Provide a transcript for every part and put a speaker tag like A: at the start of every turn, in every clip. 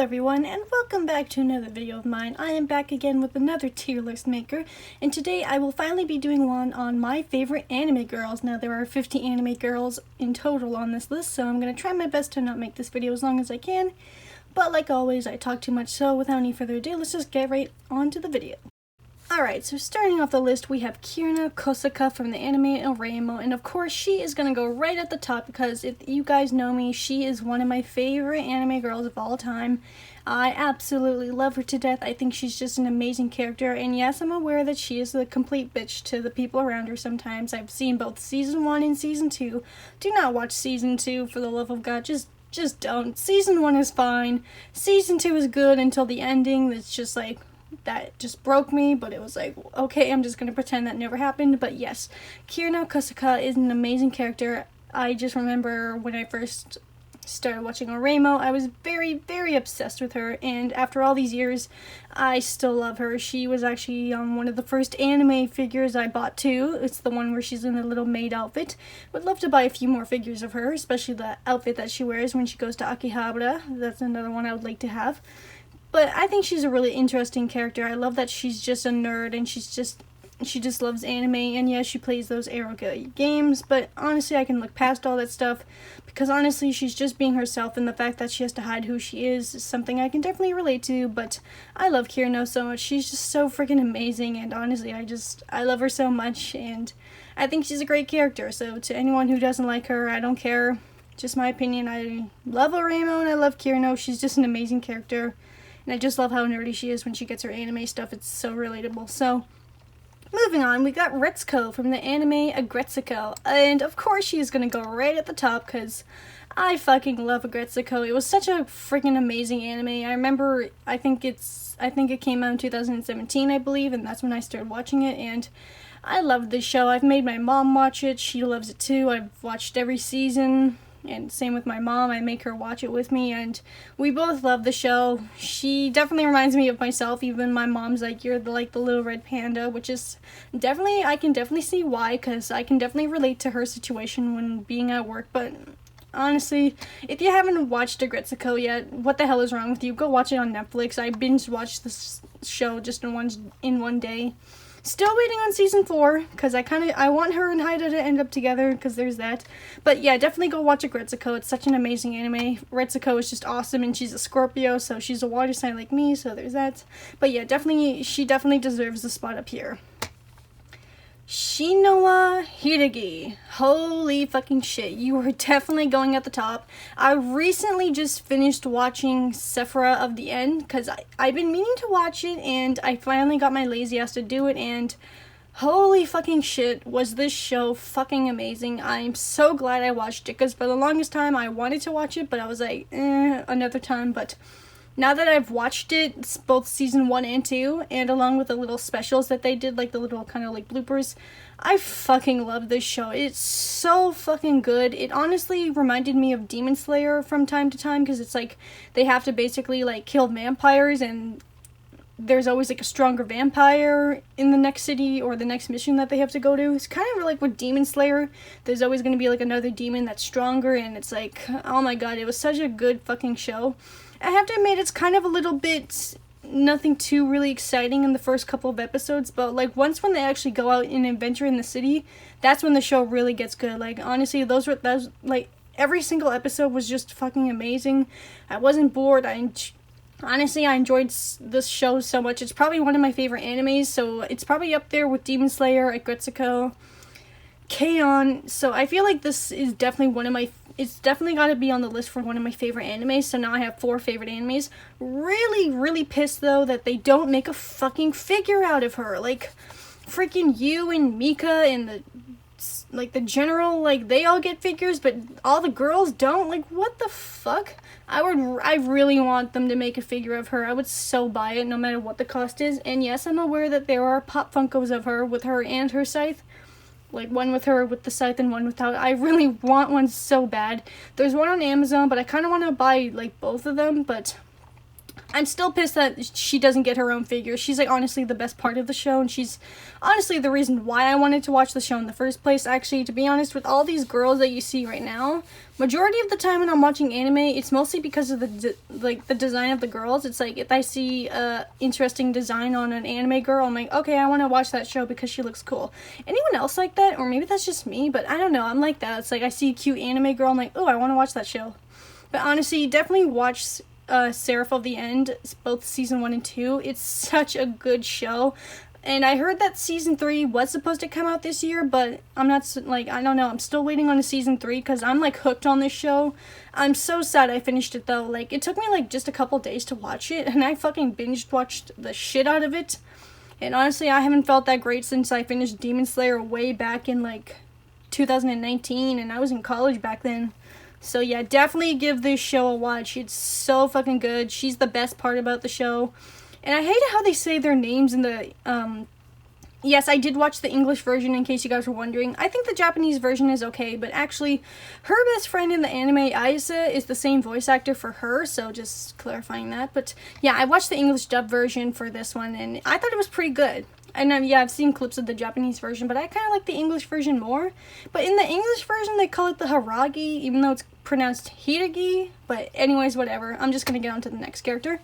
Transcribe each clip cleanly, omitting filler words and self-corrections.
A: everyone, and welcome back to another video of mine. I am back again with another tier list maker, and today I will finally be doing one on my favorite anime girls. Now there are 50 anime girls in total on this list, so I'm going to try my best to not make this video as long as I can. But like always, I talk too much, so without any further ado, let's just get right on to the video. Alright, so starting off the list, we have Kirina Kosaka from the anime Oreimo, and of course she is going to go right at the top because if you guys know me, she is one of my favorite anime girls of all time. I absolutely love her to death. I think she's just an amazing character, and yes, I'm aware that she is the complete bitch to the people around her sometimes. I've seen both Season 1 and Season 2. Do not watch Season 2, for the love of God, just don't. Season 1 is fine. Season 2 is good until the ending. It's just like, that just broke me, but it was like, okay, I'm just gonna pretend that never happened. But yes, Kirina Kosaka is an amazing character. I just remember when I first started watching Oreimo, I was very obsessed with her, and after all these years, I still love her. She was actually one of the first anime figures I bought too. It's the one where she's in a little maid outfit. Would love to buy a few more figures of her, especially the outfit that she wears when she goes to Akihabara. That's another one I would like to have. But I think she's a really interesting character. I love that she's just a nerd and she just loves anime, and yes, she plays those erotica games, but honestly I can look past all that stuff because honestly she's just being herself, and the fact that she has to hide who she is something I can definitely relate to. But I love Kirina so much. She's just so freaking amazing, and honestly I love her so much, and I think she's a great character. So to anyone who doesn't like her, I don't care. Just my opinion. I love Oreimo and I love Kirina. She's just an amazing character. And I just love how nerdy she is when she gets her anime stuff. It's so relatable. So, moving on, we got Retsuko from the anime Aggretsuko. And of course she is going to go right at the top because I fucking love Aggretsuko. It was such a freaking amazing anime. I remember, I think it came out in 2017, I believe, and that's when I started watching it. And I loved this show. I've made my mom watch it. She loves it too. I've watched every season. And same with my mom, I make her watch it with me, and we both love the show. She definitely reminds me of myself. Even my mom's like, you're the little red panda, which is definitely, I can definitely see why, because I can definitely relate to her situation when being at work. But honestly, if you haven't watched Aggretsuko yet, what the hell is wrong with you? Go watch it on Netflix. I binge watched this show just in one day. Still waiting on season 4, because I want her and Haida to end up together, because there's that. But yeah, definitely go watch Aggretsuko. It's such an amazing anime. Retsuko is just awesome, and she's a Scorpio, so she's a water sign like me, so there's that. But yeah, she definitely deserves the spot up here. Shinoa Hidegi. Holy fucking shit, you are definitely going at the top. I recently just finished watching Sephora of the End because I've been meaning to watch it, and I finally got my lazy ass to do it, and holy fucking shit, was this show fucking amazing. I'm so glad I watched it because for the longest time I wanted to watch it, but I was like, another time. But now that I've watched it, both season 1 and 2, and along with the little specials that they did, like the little kind of like bloopers, I fucking love this show. It's so fucking good. It honestly reminded me of Demon Slayer from time to time, because it's like they have to basically like kill vampires, and there's always like a stronger vampire in the next city or the next mission that they have to go to. It's kind of like with Demon Slayer. There's always going to be like another demon that's stronger, and it's like, oh my god, it was such a good fucking show. I have to admit, it's kind of a little bit nothing too really exciting in the first couple of episodes, but like once when they actually go out and adventure in the city, that's when the show really gets good. Like honestly, those like every single episode was just fucking amazing. I wasn't bored. Honestly, I enjoyed this show so much. It's probably one of my favorite animes, so it's probably up there with Demon Slayer, Aggretsuko, K-On! So I feel like this is definitely it's definitely got to be on the list for one of my favorite animes. So now I have 4 favorite animes. Really pissed though that they don't make a fucking figure out of her. Like freaking Yu and Mika and the general, like they all get figures, but all the girls don't. Like what the fuck? I really want them to make a figure of her. I would so buy it no matter what the cost is. And yes, I'm aware that there are pop Funkos of her with her and her scythe. Like one with her with the scythe and one without. I really want one so bad. There's one on Amazon, but I kind of want to buy like both of them, but I'm still pissed that she doesn't get her own figure. She's like honestly the best part of the show, and she's honestly the reason why I wanted to watch the show in the first place. Actually, to be honest, with all these girls that you see right now, majority of the time when I'm watching anime, it's mostly because of the design of the girls. It's like if I see a interesting design on an anime girl, I'm like, okay, I want to watch that show because she looks cool. Anyone else like that? Or maybe that's just me, but I don't know. I'm like that. It's like I see a cute anime girl, I'm like, oh, I want to watch that show. But honestly, definitely watch Seraph of the End, both season 1 and 2. It's such a good show. And I heard that season 3 was supposed to come out this year, but I'm not, like, I don't know. I'm still waiting on a season 3 because I'm, like, hooked on this show. I'm so sad I finished it, though. Like, it took me, like, just a couple days to watch it, and I fucking binge-watched the shit out of it. And honestly, I haven't felt that great since I finished Demon Slayer way back in, like, 2019, and I was in college back then. So yeah, definitely give this show a watch. It's so fucking good. She's the best part about the show. And I hate how they say their names in the, yes, I did watch the English version in case you guys were wondering. I think the Japanese version is okay, but actually, her best friend in the anime, Ayase, is the same voice actor for her, so just clarifying that. But yeah, I watched the English dub version for this one, and I thought it was pretty good. And yeah, I've seen clips of the Japanese version, but I kind of like the English version more. But in the English version, they call it the Haragi, even though it's pronounced Hiragi. But anyways, whatever. I'm just going to get on to the next character.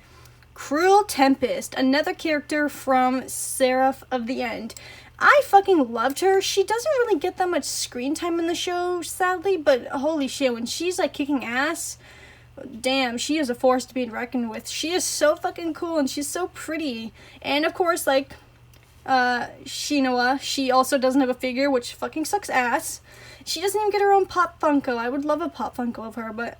A: Cruel Tempest, another character from Seraph of the End. I fucking loved her. She doesn't really get that much screen time in the show, sadly, but holy shit, when she's like kicking ass, damn, she is a force to be reckoned with. She is so fucking cool, and she's so pretty. And of course, like, Shinoa, she also doesn't have a figure, which fucking sucks ass. She doesn't even get her own Pop Funko. I would love a Pop Funko of her, but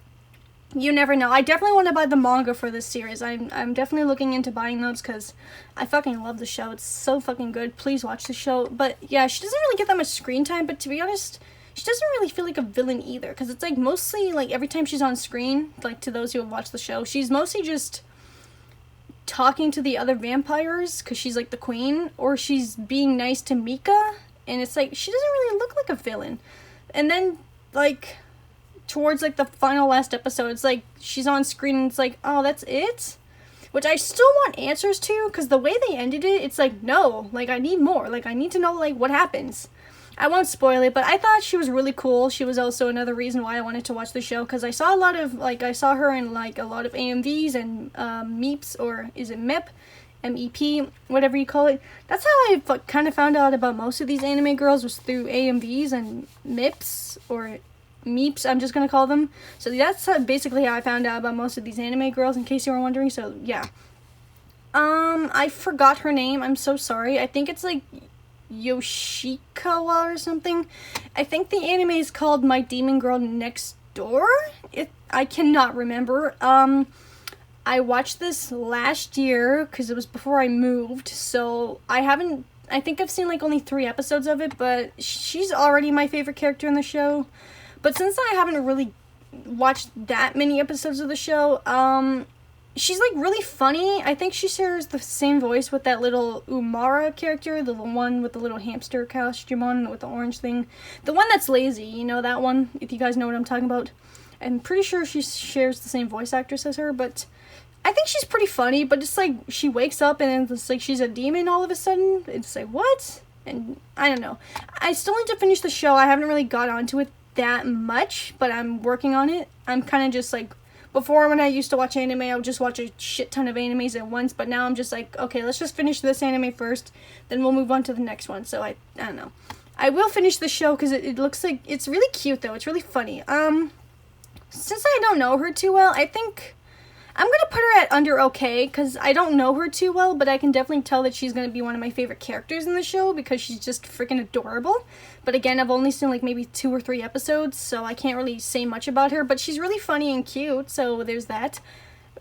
A: you never know. I definitely want to buy the manga for this series. I'm definitely looking into buying those because I fucking love the show. It's so fucking good. Please watch the show. But yeah, she doesn't really get that much screen time, but to be honest, she doesn't really feel like a villain either, because it's like mostly like every time she's on screen, like to those who have watched the show, she's mostly just talking to the other vampires because she's like the queen, or she's being nice to Mika, and it's like she doesn't really look like a villain. And then like towards like the final last episode, it's like she's on screen and it's like, oh, that's it, which I still want answers to, because the way they ended it, it's like, no, like I need more, like I need to know like what happens. I won't spoil it, but I thought she was really cool. She was also another reason why I wanted to watch the show, because I saw a lot of, like, I saw her in, like, a lot of AMVs and MEPs, or is it MEP? MEP, whatever you call it. That's how I kind of found out about most of these anime girls, was through AMVs and MEPs, or MEPs, I'm just going to call them. So that's basically how I found out about most of these anime girls, in case you were wondering, so yeah. I forgot her name, I'm so sorry. I think it's, like, Yoshikawa or something. I think the anime is called My Demon Girl Next Door. I cannot remember. I watched this last year because it was before I moved, so I think I've seen like only 3 episodes of it, but she's already my favorite character in the show. But since I haven't really watched that many episodes of the show, she's like really funny. I think she shares the same voice with that little Umara character, the one with the little hamster costume on with the orange thing. The one that's lazy, you know that one, if you guys know what I'm talking about. I'm pretty sure she shares the same voice actress as her, but I think she's pretty funny, but it's like she wakes up and it's like she's a demon all of a sudden. It's like, what? And I don't know. I still need to finish the show. I haven't really got onto it that much, but I'm working on it. I'm kind of just like, before, when I used to watch anime, I would just watch a shit ton of animes at once, but now I'm just like, okay, let's just finish this anime first, then we'll move on to the next one. So I don't know. I will finish the show because it looks like, it's really cute though, it's really funny. Since I don't know her too well, I think I'm gonna put her at under okay, because I don't know her too well, but I can definitely tell that she's gonna be one of my favorite characters in the show, because she's just freaking adorable. But again, I've only seen like maybe 2 or 3 episodes, so I can't really say much about her, but she's really funny and cute, so there's that.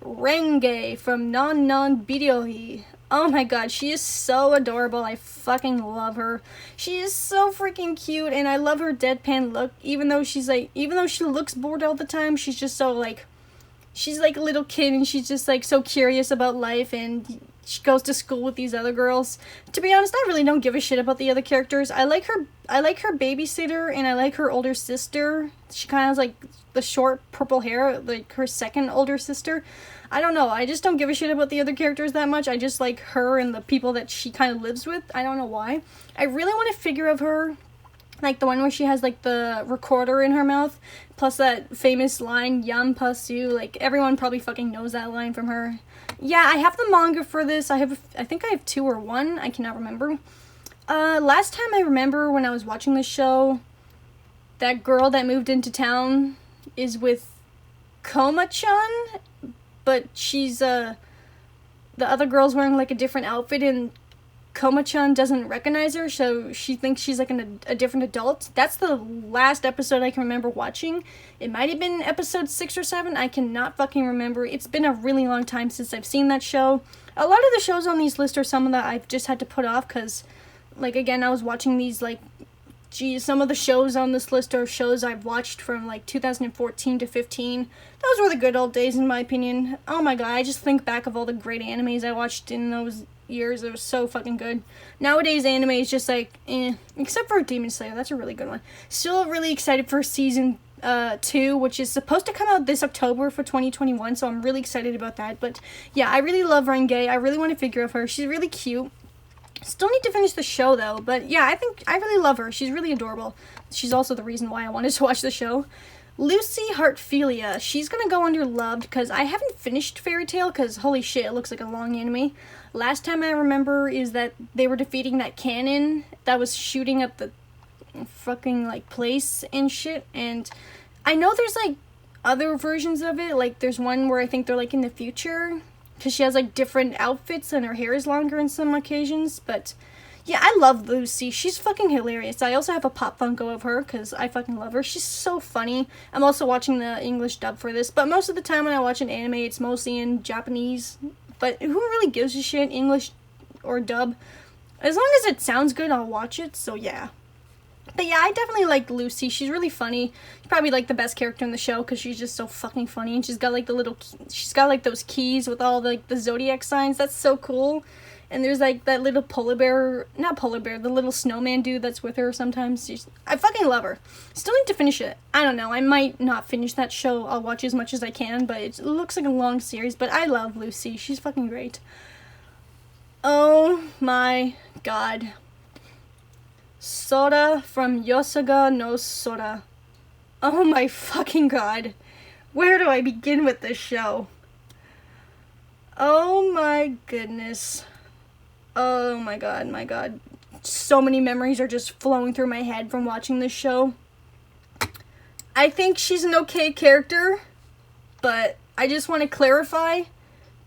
A: Renge from Non Non Bidyohi. Oh my god, she is so adorable. I fucking love her. She is so freaking cute, and I love her deadpan look, even though she looks bored all the time, she's just so like, she's like a little kid, and she's just like so curious about life, and she goes to school with these other girls. To be honest, I really don't give a shit about the other characters. I like her babysitter, and I like her older sister. She kind of has like the short purple hair, like her second older sister. I don't know, I just don't give a shit about the other characters that much. I just like her and the people that she kind of lives with. I don't know why. I really want a figure of her, like the one where she has like the recorder in her mouth, plus that famous line, Yam Pasu. Like, everyone probably fucking knows that line from her. Yeah, I have the manga for this. I think I have 2 or 1. I cannot remember. Last time I remember when I was watching this show, that girl that moved into town is with Koma-chan, but she's, the other girl's wearing, like, a different outfit, and Koma-chan doesn't recognize her, so she thinks she's, like, a different adult. That's the last episode I can remember watching. It might have been episode 6 or 7, I cannot fucking remember. It's been a really long time since I've seen that show. A lot of the shows on these lists are some that I've just had to put off, because, like, again, I was watching these, like, geez, some of the shows on this list are shows I've watched from, like, 2014 to 15. Those were the good old days, in my opinion. Oh my god, I just think back of all the great animes I watched in those years. It was so fucking good. Nowadays, anime is just, like, except for Demon Slayer. That's a really good one. Still really excited for season 2, which is supposed to come out this October for 2021, so I'm really excited about that. But, yeah, I really love Renge. I really want a figure of her. She's really cute. Still need to finish the show, though, but yeah, I think I really love her. She's really adorable. She's also the reason why I wanted to watch the show. Lucy Heartfilia. She's gonna go under loved, because I haven't finished Fairy Tail, because holy shit, it looks like a long anime. Last time I remember is that they were defeating that cannon that was shooting up the fucking, like, place and shit, and I know there's, like, other versions of it. Like, there's one where I think they're, like, in the future, because she has, like, different outfits and her hair is longer in some occasions. But, yeah, I love Lucy. She's fucking hilarious. I also have a Pop Funko of her, because I fucking love her. She's so funny. I'm also watching the English dub for this, but most of the time when I watch an anime, it's mostly in Japanese. But who really gives a shit, English or dub? As long as it sounds good, I'll watch it, so yeah. But yeah, I definitely like Lucy. She's really funny. She's probably, like, the best character in the show, because she's just so fucking funny. And she's got, like, she's got, like, those keys with all, like, the zodiac signs. That's so cool. And there's, like, that little the little snowman dude that's with her sometimes. I fucking love her. Still need to finish it. I don't know. I might not finish that show. I'll watch as much as I can, but it looks like a long series. But I love Lucy. She's fucking great. Oh my god. Sora from Yosuga no Sora. Oh my fucking god. Where do I begin with this show? Oh my goodness. Oh my god. So many memories are just flowing through my head from watching this show. I think she's an okay character, but I just want to clarify,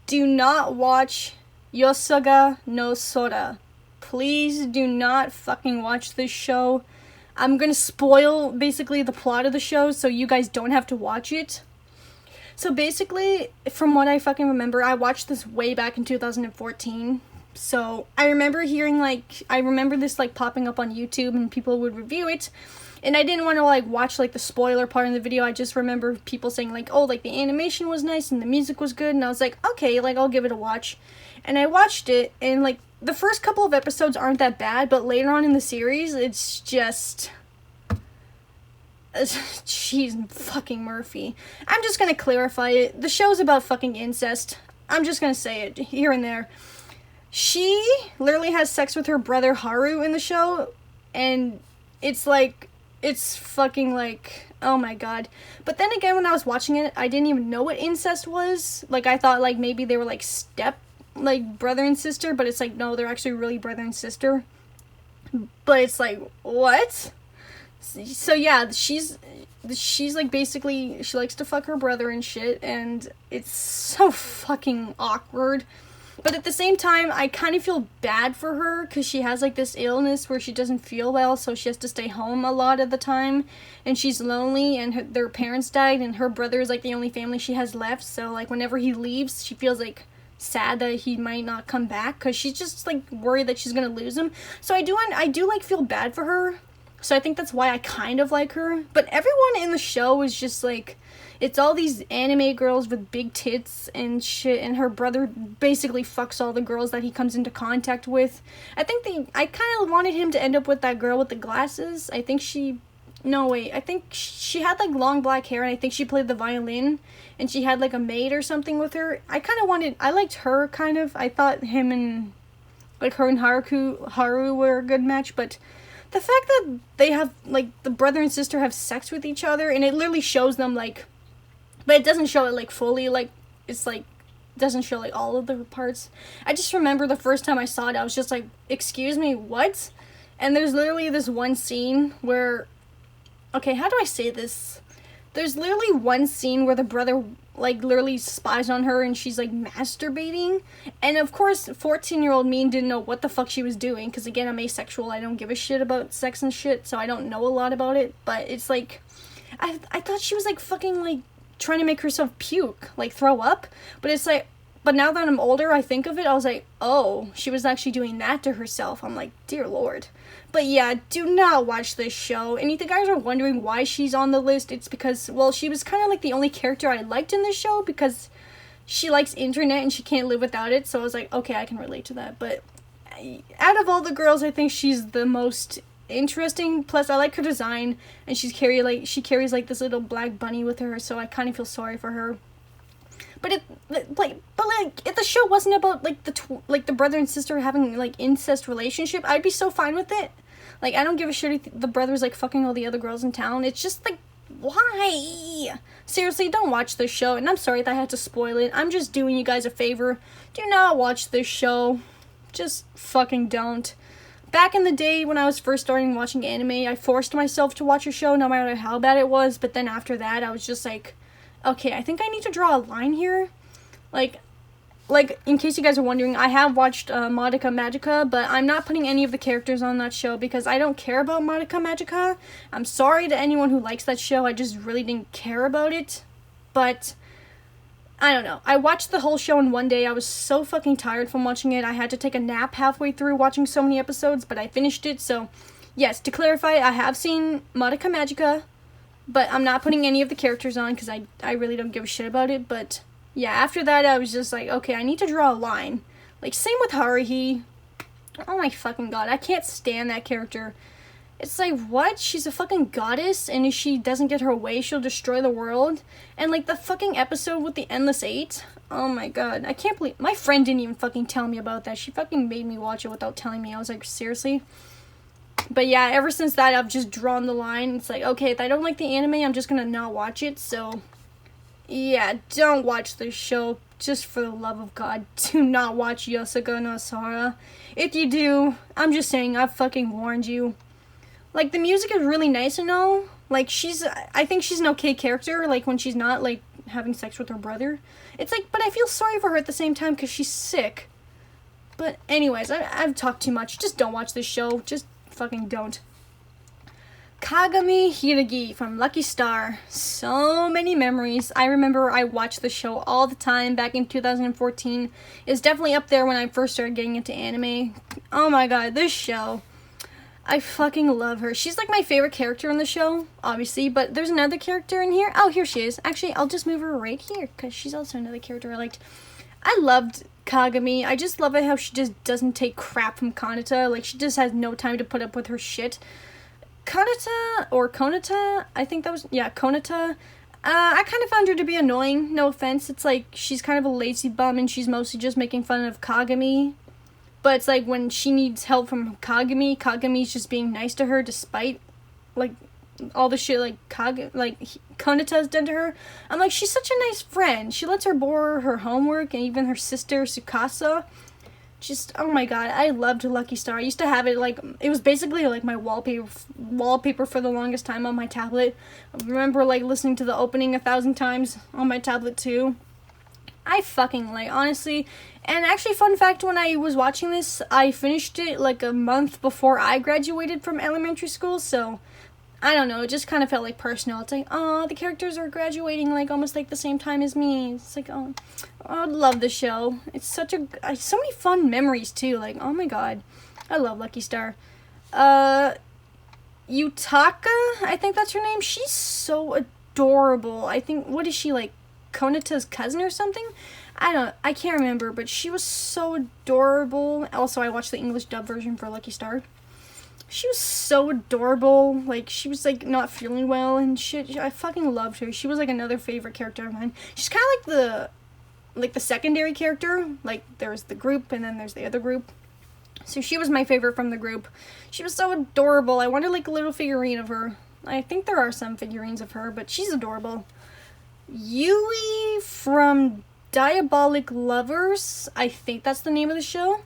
A: do not watch Yosuga no Sora. Please do not fucking watch this show. I'm gonna spoil, basically, the plot of the show, so you guys don't have to watch it. So basically, from what I fucking remember, I watched this way back in 2014. So I remember hearing, like, I remember this, like, popping up on YouTube and people would review it. And I didn't want to, like, watch, like, the spoiler part of the video. I just remember people saying, like, oh, like, the animation was nice and the music was good. And I was like, okay, like, I'll give it a watch. And I watched it, and, like, the first couple of episodes aren't that bad, but later on in the series, it's just... Jeez, fucking Murphy. I'm just gonna clarify it. The show's about fucking incest. I'm just gonna say it here and there. She literally has sex with her brother Haru in the show, and it's like, it's fucking like, oh my god. But then again, when I was watching it, I didn't even know what incest was. Like, I thought, like, maybe they were, like, like, brother and sister, but it's like, no, they're actually really brother and sister. But it's like, what? So yeah, she's like, basically, she likes to fuck her brother and shit, and it's so fucking awkward. But at the same time, I kind of feel bad for her, because she has, like, this illness where she doesn't feel well, so she has to stay home a lot of the time, and she's lonely, and their parents died, and her brother is, like, the only family she has left, so, like, whenever he leaves, she feels, like, sad that he might not come back, because she's just, like, worried that she's gonna lose him. So I do like, feel bad for her. So I think that's why I kind of like her. But everyone in the show is just like, it's all these anime girls with big tits and shit, and her brother basically fucks all the girls that he comes into contact with. I kind of wanted him to end up with that girl with the glasses. I think she had like long black hair, and I think she played the violin, and she had like a maid or something with her. I liked her kind of. I thought her and Haru were a good match, but the fact that they have, like, the brother and sister have sex with each other, and it literally shows them, like, but it doesn't show it, like, fully, like, it's, like, doesn't show, like, all of the parts. I just remember the first time I saw it, I was just like, excuse me, what? And there's literally this one scene where, okay, how do I say this? There's literally one scene where the brother, like, literally spies on her and she's, like, masturbating. And, of course, 14-year-old me didn't know what the fuck she was doing. Because, again, I'm asexual. I don't give a shit about sex and shit. So I don't know a lot about it. But it's, like, I thought she was, like, fucking, like, trying to make herself puke. Like, throw up. But it's, like, but now that I'm older, I think of it. I was like, oh, she was actually doing that to herself. I'm like, dear Lord. But yeah, do not watch this show. And if you guys are wondering why she's on the list, it's because, well, she was kind of like the only character I liked in this show because she likes internet and she can't live without it. So I was like, okay, I can relate to that. But out of all the girls, I think she's the most interesting. Plus, I like her design, and she carries like this little black bunny with her. So I kind of feel sorry for her. But if the show wasn't about like the brother and sister having like incest relationship, I'd be so fine with it. Like, I don't give a shit if the brother's like fucking all the other girls in town. It's just like, why? Seriously, don't watch this show. And I'm sorry that I had to spoil it. I'm just doing you guys a favor. Do not watch this show. Just fucking don't. Back in the day when I was first starting watching anime, I forced myself to watch a show no matter how bad it was. But then after that, I was just like, okay, I think I need to draw a line here. Like, in case you guys are wondering, I have watched Madoka Magica, but I'm not putting any of the characters on that show because I don't care about Madoka Magica. I'm sorry to anyone who likes that show, I just really didn't care about it. But, I don't know. I watched the whole show in one day. I was so fucking tired from watching it. I had to take a nap halfway through watching so many episodes, but I finished it. So, yes, to clarify, I have seen Madoka Magica, but I'm not putting any of the characters on because I really don't give a shit about it. But yeah, after that, I was just like, okay, I need to draw a line. Like, same with Haruhi. Oh my fucking god, I can't stand that character. It's like, what? She's a fucking goddess, and if she doesn't get her way, she'll destroy the world? And, like, the fucking episode with the Endless Eight? Oh my god, I can't believe... My friend didn't even fucking tell me about that. She fucking made me watch it without telling me. I was like, seriously? But yeah, ever since that, I've just drawn the line. It's like, okay, if I don't like the anime, I'm just gonna not watch it, so... Yeah, don't watch this show. Just for the love of God, do not watch Yosako no Asahara. If you do, I'm just saying, I fucking warned you. Like, the music is really nice and all. Like, I think she's an okay character, like, when she's not, like, having sex with her brother. It's like, but I feel sorry for her at the same time because she's sick. But anyways, I've talked too much. Just don't watch this show. Just fucking don't. Kagami Hiragi from Lucky Star. So many memories. I remember I watched the show all the time back in 2014. It's definitely up there when I first started getting into anime. Oh my god, this show. I fucking love her. She's like my favorite character in the show, obviously, but there's another character in here. Oh, here she is. Actually, I'll just move her right here because she's also another character I liked. I loved Kagami. I just love it how she just doesn't take crap from Kanata. Like, she just has no time to put up with her shit. Konata, I think that was, yeah, Konata, I kind of found her to be annoying, no offense. It's like, she's kind of a lazy bum, and she's mostly just making fun of Kagami, but it's like, when she needs help from Kagami's just being nice to her, despite, like, all the shit, like, Konata's done to her. I'm like, she's such a nice friend. She lets her borrow her homework, and even her sister, Tsukasa. Just, oh my god, I loved Lucky Star. I used to have it, like, it was basically, like, my wallpaper for the longest time on my tablet. I remember, like, listening to the opening 1,000 times on my tablet, too. I fucking like, honestly. And actually, fun fact, when I was watching this, I finished it, like, a month before I graduated from elementary school, so... I don't know, it just kind of felt like personal. It's like, oh, the characters are graduating like almost like the same time as me. It's like, oh, I love the show. It's so many fun memories too. Like, oh my god, I love Lucky Star. Yutaka, I think that's her name. She's so adorable. I think, what is she, like, Konata's cousin or something? I can't remember, but she was so adorable. Also, I watched the English dub version for Lucky Star. She was so adorable. Like, she was, like, not feeling well and shit. I fucking loved her. She was, like, another favorite character of mine. She's kind of like the secondary character. Like, there's the group and then there's the other group. So she was my favorite from the group. She was so adorable. I wanted, like, a little figurine of her. I think there are some figurines of her, but she's adorable. Yui from Diabolic Lovers. I think that's the name of the show.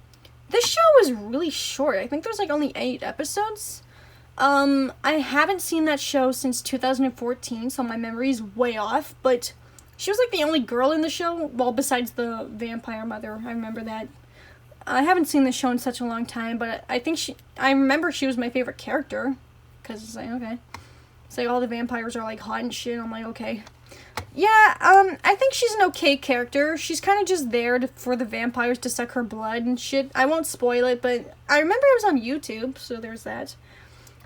A: This show was really short. I think there's like only 8 episodes. I haven't seen that show since 2014, so my memory is way off, but she was like the only girl in the show, well, besides the vampire mother. I remember that. I haven't seen this show in such a long time, but I remember she was my favorite character, because it's like, okay. It's like all the vampires are like hot and shit. I'm like, okay. Yeah, I think she's an okay character. She's kind of just there for the vampires to suck her blood and shit. I won't spoil it, but I remember it was on YouTube, so there's that.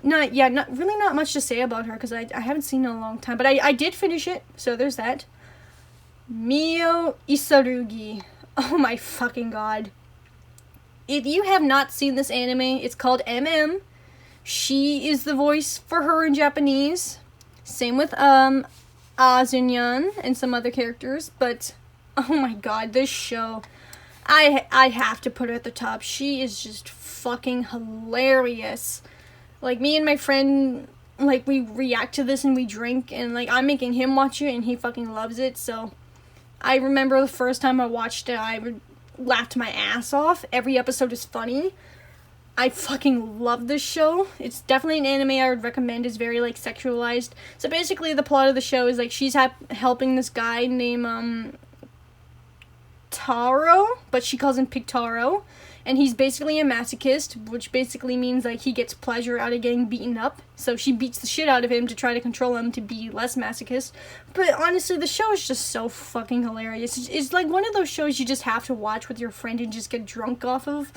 A: Not much to say about her, because I haven't seen it in a long time, but I did finish it, so there's that. Mio Isarugi. Oh my fucking god. If you have not seen this anime, it's called MM. She is the voice for her in Japanese. Same with, Azunyan and some other characters, but oh my god, this show, I have to put her at the top. She is just fucking hilarious. Like, me and my friend, like, we react to this and we drink, and like, I'm making him watch it and he fucking loves it. So I remember the first time I watched it, I laughed my ass off. Every episode is funny. I fucking love this show. It's definitely an anime I would recommend. It's very, like, sexualized. So basically, the plot of the show is, like, she's helping this guy named, Taro, but she calls him Pictaro. And he's basically a masochist, which basically means, like, he gets pleasure out of getting beaten up. So she beats the shit out of him to try to control him to be less masochist. But honestly, the show is just so fucking hilarious. It's like one of those shows you just have to watch with your friend and just get drunk off of.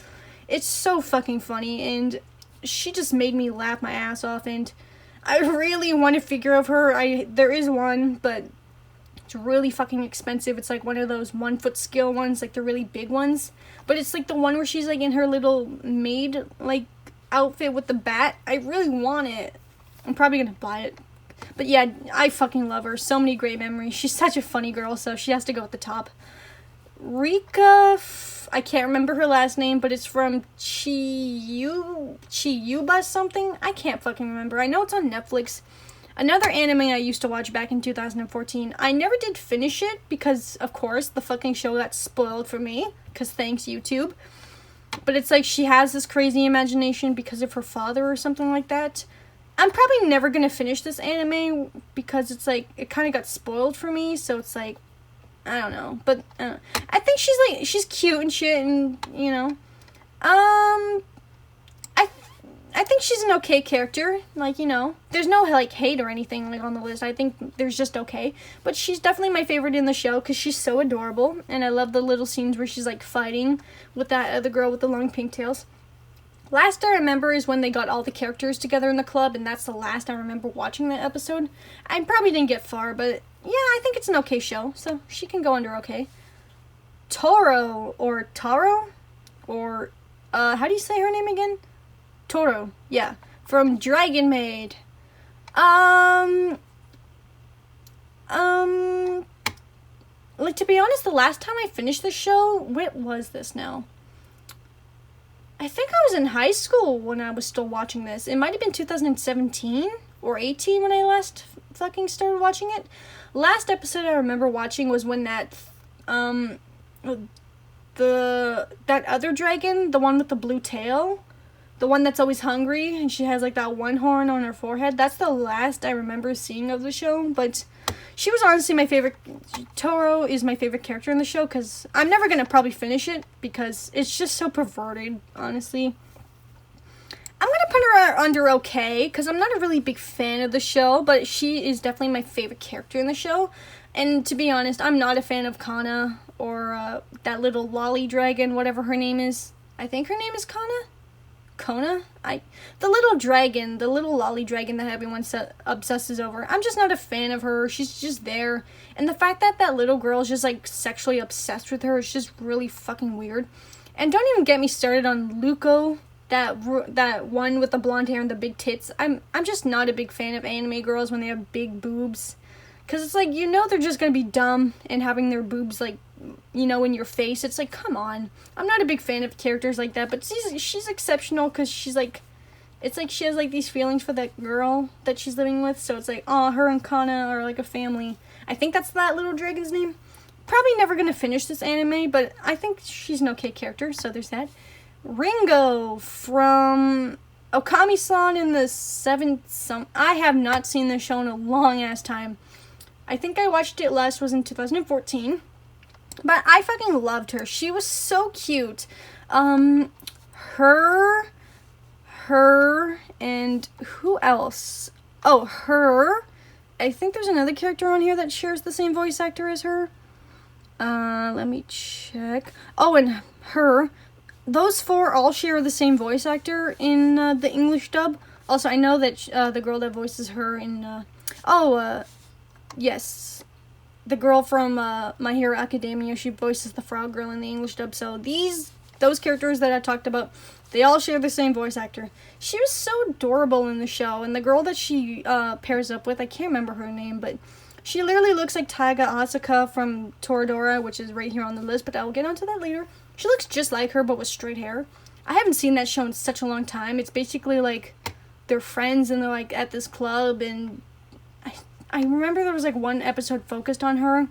A: It's so fucking funny, and she just made me laugh my ass off, and I really want a figure of her. There is one, but it's really fucking expensive. It's like one of those 1 foot scale ones, like the really big ones. But it's like the one where she's like in her little maid, like, outfit with the bat. I really want it. I'm probably gonna buy it. But yeah, I fucking love her. So many great memories. She's such a funny girl, so she has to go at the top. Rika, I can't remember her last name, but it's from Chiyuba something? I can't fucking remember. I know it's on Netflix. Another anime I used to watch back in 2014. I never did finish it because, of course, the fucking show got spoiled for me. Because thanks, YouTube. But it's like she has this crazy imagination because of her father or something like that. I'm probably never going to finish this anime because it's like, it kind of got spoiled for me. So it's like, I don't know, but I think she's cute and shit, and you know, I think she's an okay character. Like, you know, there's no like hate or anything like on the list. I think there's just okay, but she's definitely my favorite in the show because she's so adorable, and I love the little scenes where she's like fighting with that other girl with the long pigtails. Last I remember is when they got all the characters together in the club, and that's the last I remember watching that episode. I probably didn't get far, but yeah, I think it's an okay show, so she can go under okay. Taro, or Taro, or, how do you say her name again? Toro, yeah, from Dragon Maid. Like, to be honest, the last time I finished the show, what was this now? I think I was in high school when I was still watching this. It might have been 2017 or 18 when I last fucking started watching it. Last episode I remember watching was when that other dragon, the one with the blue tail, the one that's always hungry, and she has like that one horn on her forehead. That's the last I remember seeing of the show, but she was honestly my favorite. Toro is my favorite character in the show because I'm never going to probably finish it because it's just so perverted, honestly. I'm going to put her under okay because I'm not a really big fan of the show, but she is definitely my favorite character in the show. And to be honest, I'm not a fan of Kana or that little lolly dragon, whatever her name is. I think her name is Kana? Kona? The little dragon, the little lolly dragon that everyone obsesses over. I'm just not a fan of her. She's just there. And the fact that that little girl is just, like, sexually obsessed with her is just really fucking weird. And don't even get me started on Luko, that one with the blonde hair and the big tits. I'm just not a big fan of anime girls when they have big boobs. Because it's like, you know they're just going to be dumb and having their boobs, like, you know, in your face. It's like, come on. I'm not a big fan of characters like that, but she's exceptional because she's like, it's like she has like these feelings for that girl that she's living with. So it's like, oh, her and Kana are like a family. I think that's that little dragon's name. Probably never going to finish this anime, but I think she's an okay character, so there's that. Ringo from Okami-san in the I have not seen this show in a long ass time. I think I watched it last was in 2014. But I fucking loved her. She was so cute. Her, and who else? Oh, her. I think there's another character on here that shares the same voice actor as her. Let me check. Oh, and her. Those four all share the same voice actor in the English dub. Also, I know that the girl that voices her in... yes. The girl from My Hero Academia, she voices the frog girl in the English dub. So those characters that I talked about, they all share the same voice actor. She was so adorable in the show, and the girl that she pairs up with, I can't remember her name, but she literally looks like Taiga Asuka from Toradora, which is right here on the list, but I will get onto that later. She looks just like her, but with straight hair. I haven't seen that show in such a long time. It's basically like they're friends and they're like at this club, and I remember there was like one episode focused on her,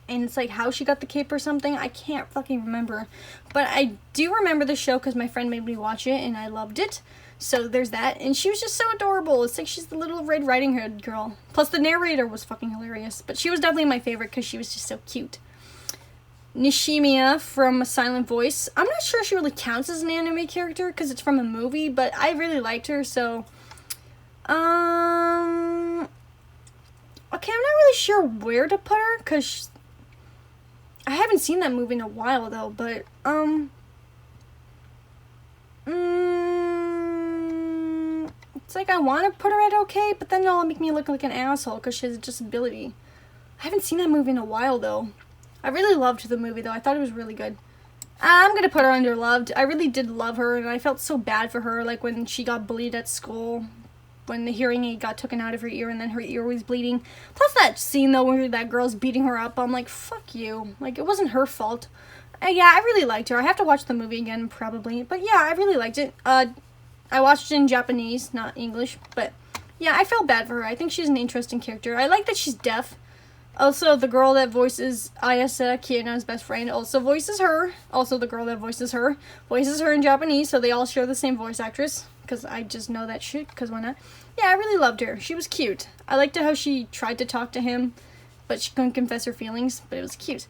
A: and it's like how she got the cape or something. I can't fucking remember, but I do remember the show because my friend made me watch it and I loved it. So there's that, and she was just so adorable. It's like she's the little Red Riding Hood girl. Plus the narrator was fucking hilarious, but she was definitely my favorite because she was just so cute. Nishimiya from A Silent Voice. I'm not sure she really counts as an anime character because it's from a movie, but I really liked her, so okay, I'm not really sure where to put her, because I haven't seen that movie in a while, though, but, it's like I want to put her at okay, but then it'll make me look like an asshole, because she has a disability. I haven't seen that movie in a while, though. I really loved the movie, though. I thought it was really good. I'm gonna put her under loved. I really did love her, and I felt so bad for her, like, when she got bullied at school, when the hearing aid got taken out of her ear and then her ear was bleeding. Plus that scene, though, where that girl's beating her up, I'm like, fuck you. Like, it wasn't her fault. Yeah, I really liked her. I have to watch the movie again, probably. But yeah, I really liked it. I watched it in Japanese, not English. But yeah, I felt bad for her. I think she's an interesting character. I like that she's deaf. Also, the girl that voices Ayase, Kiena's best friend, also voices her. Also, the girl that voices her in Japanese, so they all share the same voice actress. Because I just know that shit, because why not? Yeah, I really loved her. She was cute. I liked how she tried to talk to him, but she couldn't confess her feelings, but it was cute.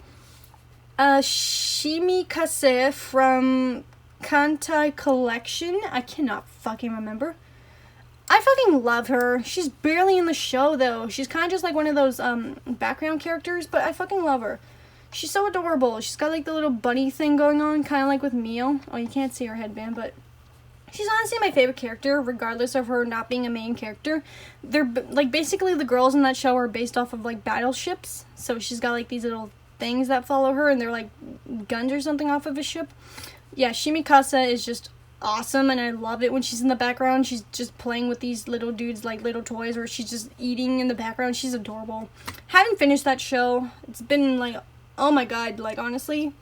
A: Shimikase from Kantai Collection. I cannot fucking remember. I fucking love her. She's barely in the show, though. She's kind of just like one of those background characters, but I fucking love her. She's so adorable. She's got like the little bunny thing going on, kind of like with Mio. Oh, you can't see her headband, but she's honestly my favorite character, regardless of her not being a main character. They're like basically the girls in that show are based off of like battleships. So she's got like these little things that follow her, and they're like guns or something off of a ship. Yeah, Shimikasa is just awesome, and I love it when she's in the background. She's just playing with these little dudes like little toys, or she's just eating in the background. She's adorable. Haven't finished that show. It's been like, oh my god, like honestly,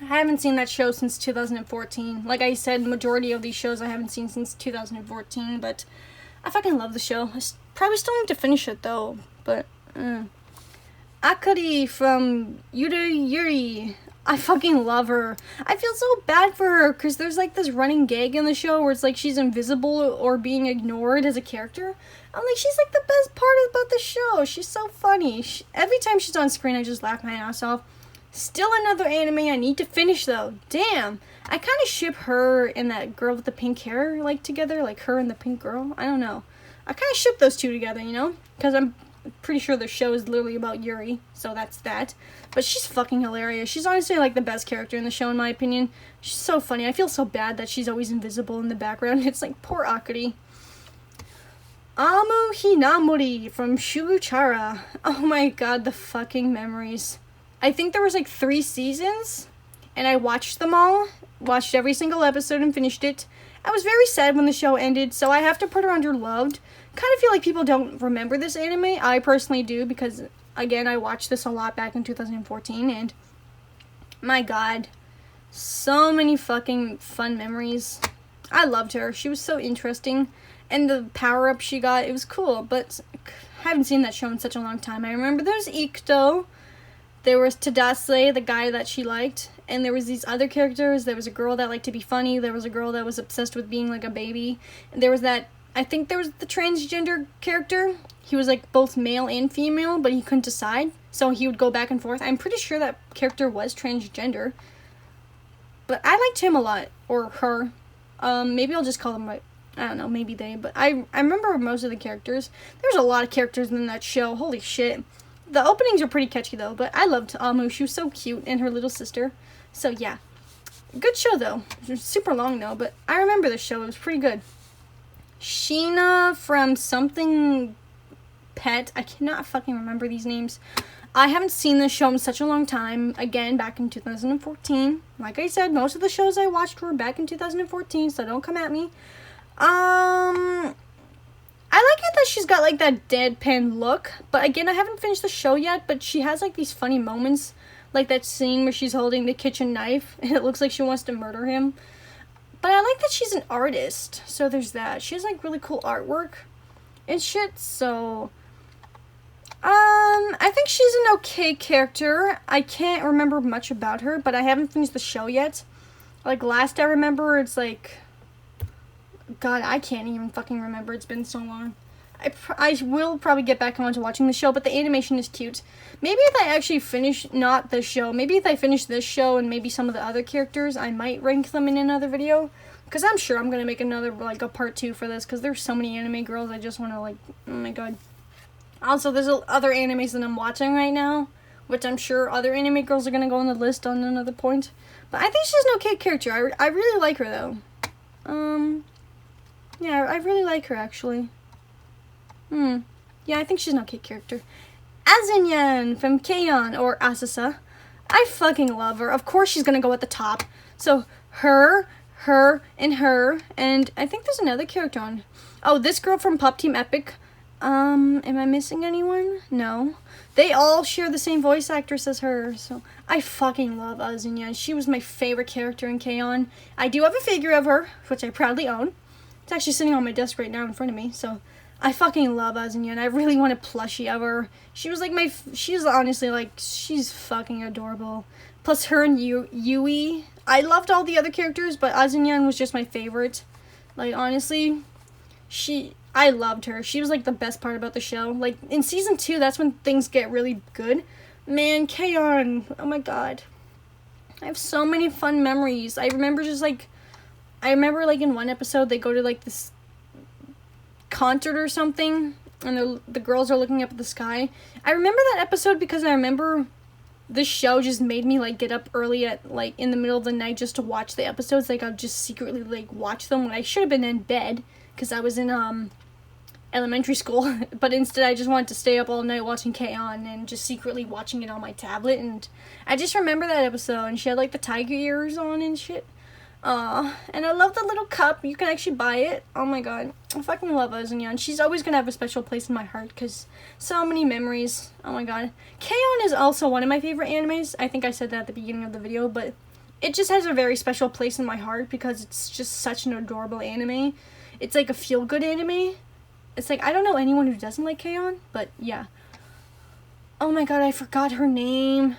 A: I haven't seen that show since 2014. Like I said, majority of these shows I haven't seen since 2014, but I fucking love the show. I probably still need to finish it though, but Akari from Yuri Yuri. I fucking love her. I feel so bad for her because there's like this running gag in the show where it's like she's invisible or being ignored as a character. I'm like, she's like the best part about the show. She's so funny. Every time she's on screen, I just laugh my ass off. Still another anime I need to finish though. Damn. I kind of ship her and that girl with the pink hair like together, like her and the pink girl. I don't know. I kind of ship those two together, you know? Because pretty sure the show is literally about Yuri, so that's that. But she's fucking hilarious. She's honestly like the best character in the show in my opinion. She's so funny. I feel so bad that she's always invisible in the background. It's like, poor Akari. Amu Hinamori from Shuguchara. Oh my god, the fucking memories. I think there was like 3 seasons, and I watched them all. Watched every single episode and finished it. I was very sad when the show ended, so I have to put her under loved. Kind of feel like people don't remember this anime. I personally do, because, again, I watched this a lot back in 2014, and my god, so many fucking fun memories. I loved her. She was so interesting, and the power-up she got, it was cool, but I haven't seen that show in such a long time. I remember there was Ikuto, there was Tadase, the guy that she liked, and there was these other characters. There was a girl that liked to be funny, there was a girl that was obsessed with being like a baby, and there was that, I think there was the transgender character. He was like both male and female, but he couldn't decide, so he would go back and forth. I'm pretty sure that character was transgender, but I liked him a lot, or her. Maybe I'll just call them, I don't know, maybe they, but I remember most of the characters. There's a lot of characters in that show, holy shit. The openings are pretty catchy though, but I loved Amu. She was so cute, and her little sister. So yeah, good show though. It was super long though, but I remember the show. It was pretty good. Sheena from something Pet. I cannot fucking remember these names. I haven't seen this show in such a long time. Again, back in 2014. Like I said, most of the shows I watched were back in 2014, so don't come at me. I like it that she's got like that deadpan look, but again, I haven't finished the show yet, but she has like these funny moments, like that scene where she's holding the kitchen knife and it looks like she wants to murder him. But I like that she's an artist, so there's that. She has like really cool artwork and shit, so I think she's an okay character. I can't remember much about her, but I haven't finished the show yet. Like last I remember, it's like, god, I can't even fucking remember. It's been so long. I will probably get back on to watching the show, but the animation is cute. Maybe if I actually finish, not the show, maybe if I finish this show and maybe some of the other characters, I might rank them in another video. Because I'm sure I'm going to make another, like, a part 2 for this, because there's so many anime girls, I just want to, like, oh my god. Also, there's other animes that I'm watching right now, which I'm sure other anime girls are going to go on the list on another point. But I think she's an okay character. I really like her, though. Yeah, I really like her, actually. Yeah, I think she's an okay character. Azinyan from K-On! Or Asasa. I fucking love her. Of course she's gonna go at the top. So, her, and I think there's another character on. Oh, this girl from Pop Team Epic. Am I missing anyone? No. They all share the same voice actress as her, so I fucking love Azinyan. She was my favorite character in K-On! I do have a figure of her, which I proudly own. It's actually sitting on my desk right now in front of me, so I fucking love Azinyan. I really want a plushie of her. She was like she's honestly like, she's fucking adorable. Plus her and Yui. I loved all the other characters, but Azinyan was just my favorite. Like, honestly, I loved her. She was like the best part about the show. Like, in season 2, that's when things get really good. Man, K-On! Oh my god. I have so many fun memories. I remember like in one episode they go to like this concert or something, and the girls are looking up at the sky. I remember that episode because I remember this show just made me like get up early at like in the middle of the night just to watch the episodes. Like, I'll just secretly like watch them when I should have been in bed because I was in elementary school, but instead I just wanted to stay up all night watching K-On! And just secretly watching it on my tablet. And I just remember that episode, and she had like the tiger ears on and shit. And I love the little cup. You can actually buy it. Oh my god. I fucking love Azinyan. She's always gonna have a special place in my heart because so many memories. Oh my god. K-On! Is also one of my favorite animes. I think I said that at the beginning of the video, but it just has a very special place in my heart because it's just such an adorable anime. It's like a feel-good anime. It's like, I don't know anyone who doesn't like K-On!, but yeah. Oh my god, I forgot her name.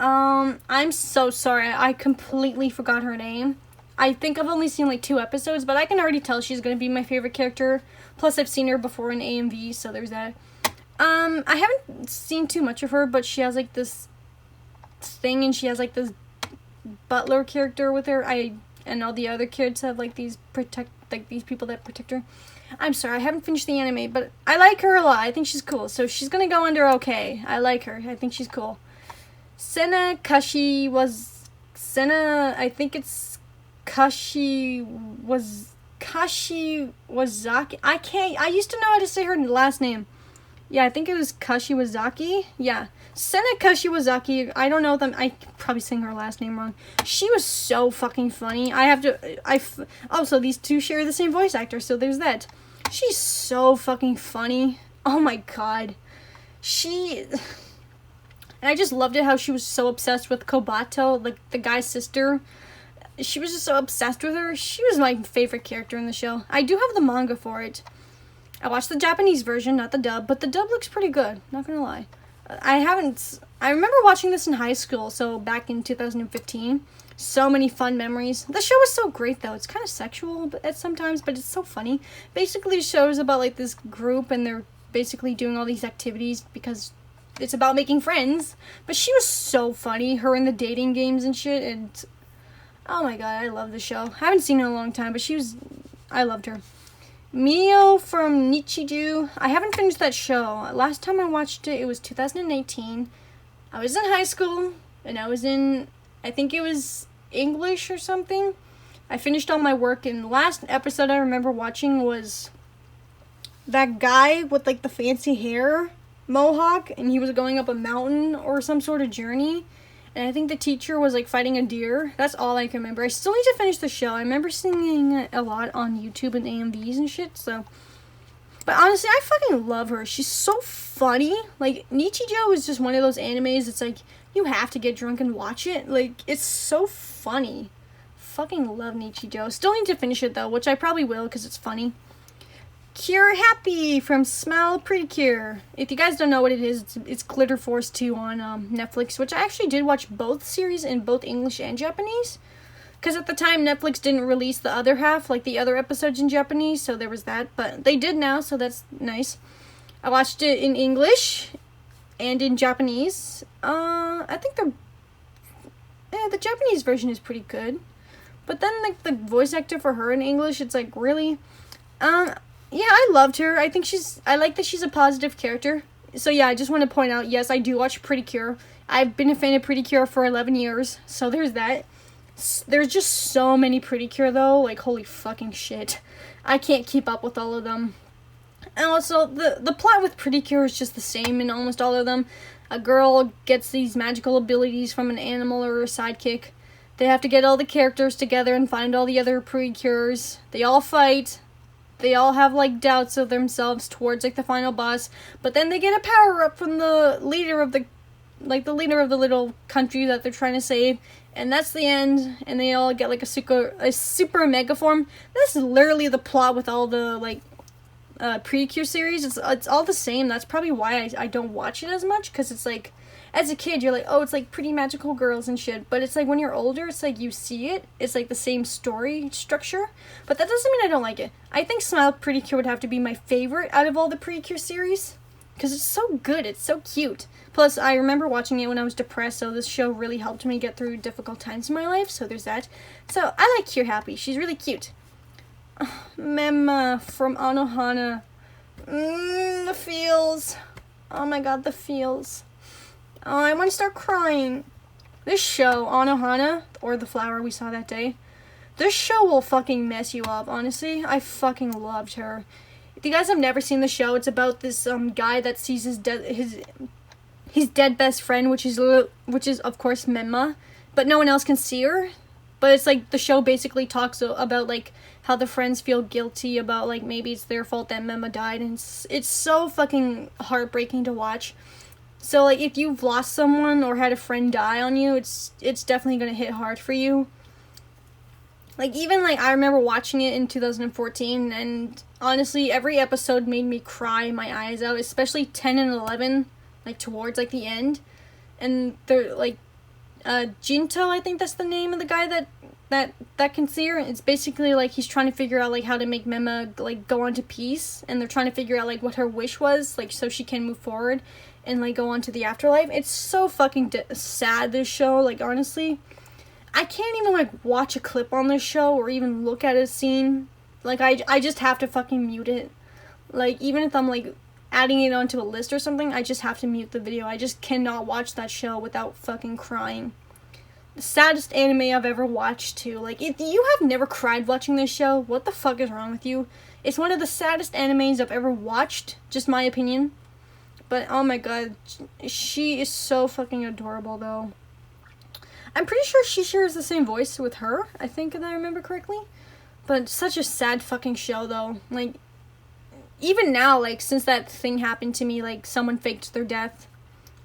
A: I'm so sorry. I completely forgot her name. I think I've only seen like 2 episodes, but I can already tell she's gonna be my favorite character. Plus, I've seen her before in AMV, so there's that. I haven't seen too much of her, but she has like this thing, and she has like this butler character with her. And all the other kids have like these people that protect her. I'm sorry, I haven't finished the anime, but I like her a lot. I think she's cool. So she's gonna go under okay. I like her. I think she's cool. I think it's Kashi Wazaki. I used to know how to say her last name. Yeah, I think it was Kashiwazaki. Yeah. Sena Kashiwazaki. I don't know them. I probably saying her last name wrong. She was so fucking funny. So these two share the same voice actor, so there's that. She's so fucking funny. Oh my god. And I just loved it how she was so obsessed with Kobato, like the guy's sister. She was just so obsessed with her. She was my favorite character in the show. I do have the manga for it. I watched the Japanese version, not the dub, but the dub looks pretty good, not gonna lie. I remember watching this in high school, so back in 2015. So many fun memories. The show is so great, though. It's kind of sexual sometimes, but it's so funny. Basically, it shows about, like, this group, and they're basically doing all these activities because it's about making friends. But she was so funny, her in the dating games and shit, and oh my god, I love the show. I haven't seen her in a long time, but I loved her. Mio from Nichijou. I haven't finished that show. Last time I watched it, it was 2018. I was in high school, and I think it was English or something. I finished all my work, and the last episode I remember watching was that guy with, like, the fancy hair mohawk, and he was going up a mountain or some sort of journey. And I think the teacher was, like, fighting a deer. That's all I can remember. I still need to finish the show. I remember seeing it a lot on YouTube and AMVs and shit, so. But honestly, I fucking love her. She's so funny. Like, Nichijou is just one of those animes. It's like, you have to get drunk and watch it. Like, it's so funny. Fucking love Nichijou. Still need to finish it, though, which I probably will because it's funny. Cure Happy from Smile Pretty Cure. If you guys don't know what it is, it's Glitter Force 2 on Netflix, which I actually did watch both series in both English and Japanese. Because at the time, Netflix didn't release the other half, like the other episodes in Japanese, so there was that. But they did now, so that's nice. I watched it in English and in Japanese. I think the Japanese version is pretty good. But then, like, the voice actor for her in English, it's like, really? Yeah, I loved her. I like that she's a positive character. So yeah, I just want to point out, yes, I do watch Pretty Cure. I've been a fan of Pretty Cure for 11 years, so there's that. There's just so many Pretty Cure, though, like, holy fucking shit. I can't keep up with all of them. And also, the plot with Pretty Cure is just the same in almost all of them. A girl gets these magical abilities from an animal or a sidekick. They have to get all the characters together and find all the other Pretty Cures. They all fight. They all have, like, doubts of themselves towards, like, the final boss. But then they get a power-up from the leader of the little country that they're trying to save. And that's the end. And they all get, like, a super mega form. That's literally the plot with all the, like, Precure series. It's all the same. That's probably why I don't watch it as much. Because it's, like, as a kid, you're like, oh, it's, like, pretty magical girls and shit. But it's, like, when you're older, it's, like, you see it. It's, like, the same story structure. But that doesn't mean I don't like it. I think Smile Pretty Cure would have to be my favorite out of all the Precure series. Because it's so good. It's so cute. Plus, I remember watching it when I was depressed, so this show really helped me get through difficult times in my life. So there's that. So, I like Cure Happy. She's really cute. Memma from Anohana. The feels. Oh my god, the feels. Oh, I want to start crying. This show, Anohana, or The Flower we saw that day, this show will fucking mess you up, honestly. I fucking loved her. If you guys have never seen the show, it's about this guy that sees his dead best friend, which is of course Memma, but no one else can see her. But it's like the show basically talks about like how the friends feel guilty about like maybe it's their fault that Memma died, and it's so fucking heartbreaking to watch. So, like, if you've lost someone or had a friend die on you, it's definitely going to hit hard for you. Like, even, like, I remember watching it in 2014, and honestly, every episode made me cry my eyes out, especially 10 and 11, like, towards, like, the end. And they're, like, Jinto, I think that's the name of the guy that can see her. It's basically, like, he's trying to figure out, like, how to make Memma, like, go on to peace, and they're trying to figure out, like, what her wish was, like, so she can move forward and, like, go on to the afterlife. It's so fucking sad, this show. Like, honestly, I can't even, like, watch a clip on this show or even look at a scene Like, I just have to fucking mute it. Like, even if I'm, like, adding it onto a list or something, I just have to mute the video. I just cannot watch that show without fucking crying. The saddest anime I've ever watched, too. Like, if you have never cried watching this show, what the fuck is wrong with you? It's one of the saddest animes I've ever watched, just my opinion. But, oh my god, she is so fucking adorable, though. I'm pretty sure she shares the same voice with her, I think, if I remember correctly. But such a sad fucking show, though. Like, even now, like, since that thing happened to me, like, someone faked their death,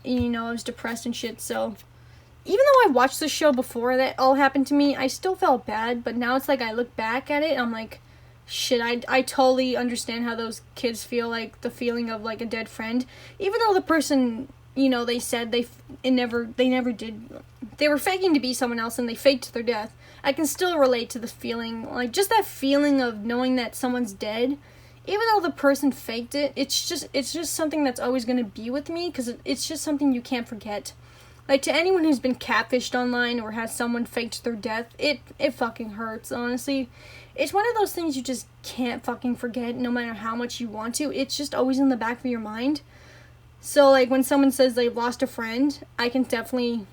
A: and, you know, I was depressed and shit, so... Even though I watched the show before that all happened to me, I still felt bad, but now it's like I look back at it, and I'm like, shit, I totally understand how those kids feel, like, the feeling of, like, a dead friend. Even though the person, you know, they said they never did, they were faking to be someone else, and they faked their death. I can still relate to the feeling, like, just that feeling of knowing that someone's dead. Even though the person faked it, it's just something that's always going to be with me, because it's just something you can't forget. Like, to anyone who's been catfished online or has someone faked their death, it fucking hurts, honestly. It's one of those things you just can't fucking forget, no matter how much you want to. It's just always in the back of your mind. So, like, when someone says they've lost a friend, I can definitely,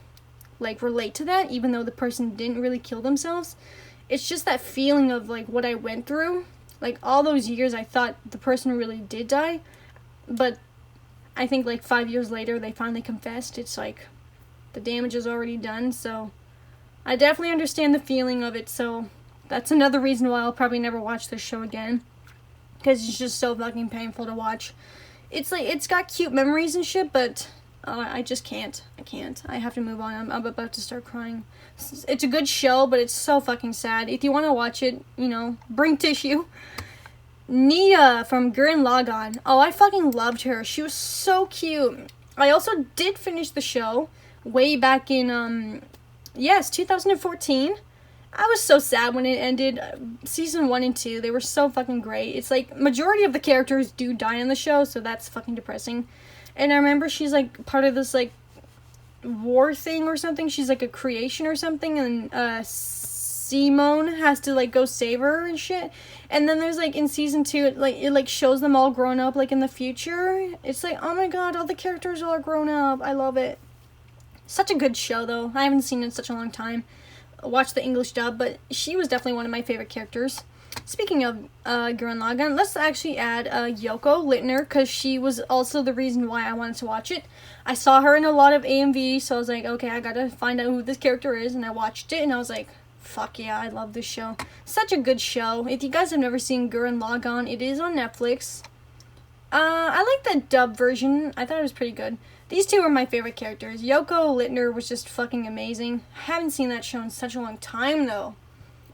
A: like, relate to that, even though the person didn't really kill themselves. It's just that feeling of, like, what I went through. Like, all those years I thought the person really did die, but I think, like, 5 years later, they finally confessed. It's like... the damage is already done, so I definitely understand the feeling of it, so that's another reason why I'll probably never watch this show again, because it's just so fucking painful to watch. It's like, it's got cute memories and shit, but I just can't. I can't. I have to move on. I'm about to start crying. It's a good show, but it's so fucking sad. If you want to watch it, you know, bring tissue. Nia from Gurren Lagann. Oh, I fucking loved her. She was so cute. I also did finish the show way back in, 2014. I was so sad when it ended. Season 1 and 2, they were so fucking great. It's like, majority of the characters do die in the show, so that's fucking depressing. And I remember she's, like, part of this, like, war thing or something. She's, like, a creation or something, and, Simone has to, like, go save her and shit. And then there's, like, in season 2, it shows them all grown up, like, in the future. It's like, oh my god, all the characters are grown up. I love it. Such a good show, though. I haven't seen it in such a long time. Watched the English dub, but she was definitely one of my favorite characters. Speaking of Gurren Lagann, let's actually add Yoko Littner, because she was also the reason why I wanted to watch it. I saw her in a lot of AMV, so I was like, okay, I gotta find out who this character is, and I watched it, and I was like, fuck yeah, I love this show. Such a good show. If you guys have never seen Gurren Lagann, it is on Netflix. I like the dub version. I thought it was pretty good. These two are my favorite characters. Yoko Littner was just fucking amazing. I haven't seen that show in such a long time, though.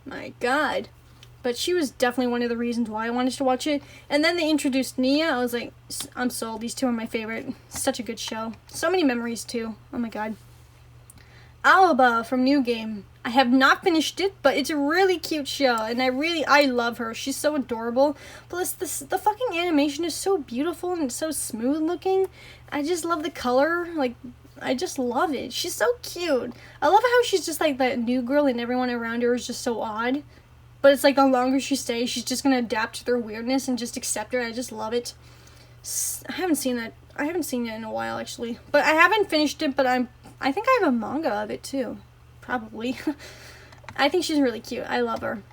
A: My god. But she was definitely one of the reasons why I wanted to watch it. And then they introduced Nia. I was like, I'm sold. These two are my favorite. Such a good show. So many memories, too. Oh my god. Aoba from New Game. I have not finished it, but it's a really cute show, and I love her. She's so adorable. Plus, the fucking animation is so beautiful and so smooth looking. I just love the color. Like, I just love it. She's so cute. I love how she's just like that new girl, and everyone around her is just so odd. But it's like the longer she stays, she's just gonna adapt to their weirdness and just accept her. I just love it. I haven't seen it in a while, actually. But I haven't finished it, but I think I have a manga of it, too. Probably. I think she's really cute. I love her.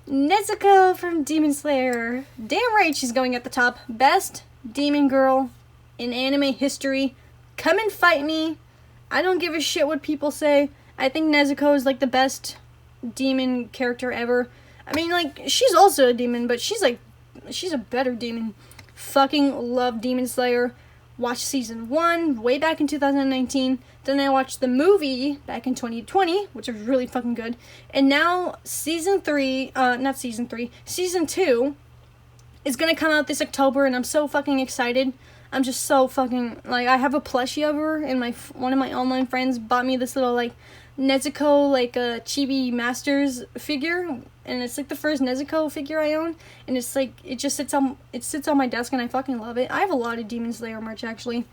A: Nezuko from Demon Slayer. Damn right she's going at the top. Best demon girl in anime history. Come and fight me. I don't give a shit what people say. I think Nezuko is, like, the best demon character ever. I mean, like, she's also a demon, but she's a better demon. Fucking love Demon Slayer. Watched season 1 way back in 2019. Then I watched the movie back in 2020, which was really fucking good. And now season 2 is gonna come out this October, and I'm so fucking excited. I'm just so fucking, like, I have a plushie of her, and one of my online friends bought me this little, like, Nezuko, like, Chibi Masters figure, and it's, like, the first Nezuko figure I own, and it's, like, it sits on my desk, and I fucking love it. I have a lot of Demon Slayer merch, actually,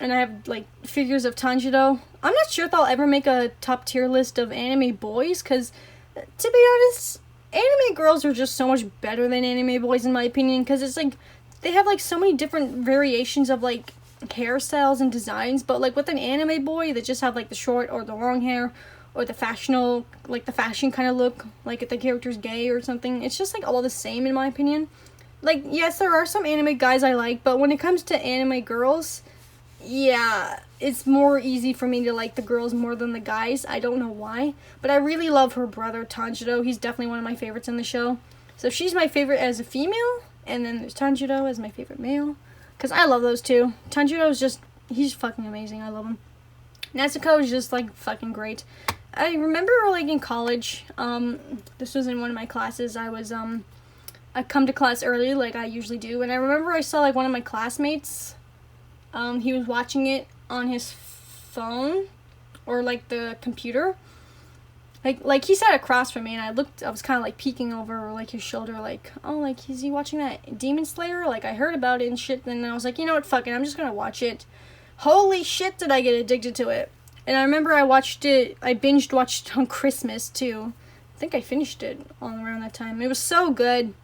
A: and I have, like, figures of Tanjiro. I'm not sure if I'll ever make a top tier list of anime boys, because, to be honest, anime girls are just so much better than anime boys in my opinion, because it's like they have like so many different variations of like hairstyles and designs, but like with an anime boy they just have like the short or the long hair or the fashionable, like the fashion kind of look, like if the character's gay or something. It's just like all the same in my opinion. Like, yes, there are some anime guys I like, but when it comes to anime girls, yeah, it's more easy for me to like the girls more than the guys. I don't know why, but I really love her brother Tanjiro. He's definitely one of my favorites in the show. So she's my favorite as a female, and then there's Tanjiro as my favorite male, because I love those two. Tanjiro is just, he's fucking amazing. I love him. Nezuko is just like fucking great. I remember like in college, this was in one of my classes. I come to class early like I usually do, and I remember I saw like one of my classmates, he was watching it on his phone or like the computer. Like he sat across from me, and I was kind of like peeking over like his shoulder, like, oh, like, is he watching that Demon Slayer? Like, I heard about it and shit, and I was like, you know what, fuck it, I'm just gonna watch it. Holy shit, did I get addicted to it. And I remember I binged watched it on Christmas too. I think I finished it all around that time. It was so good.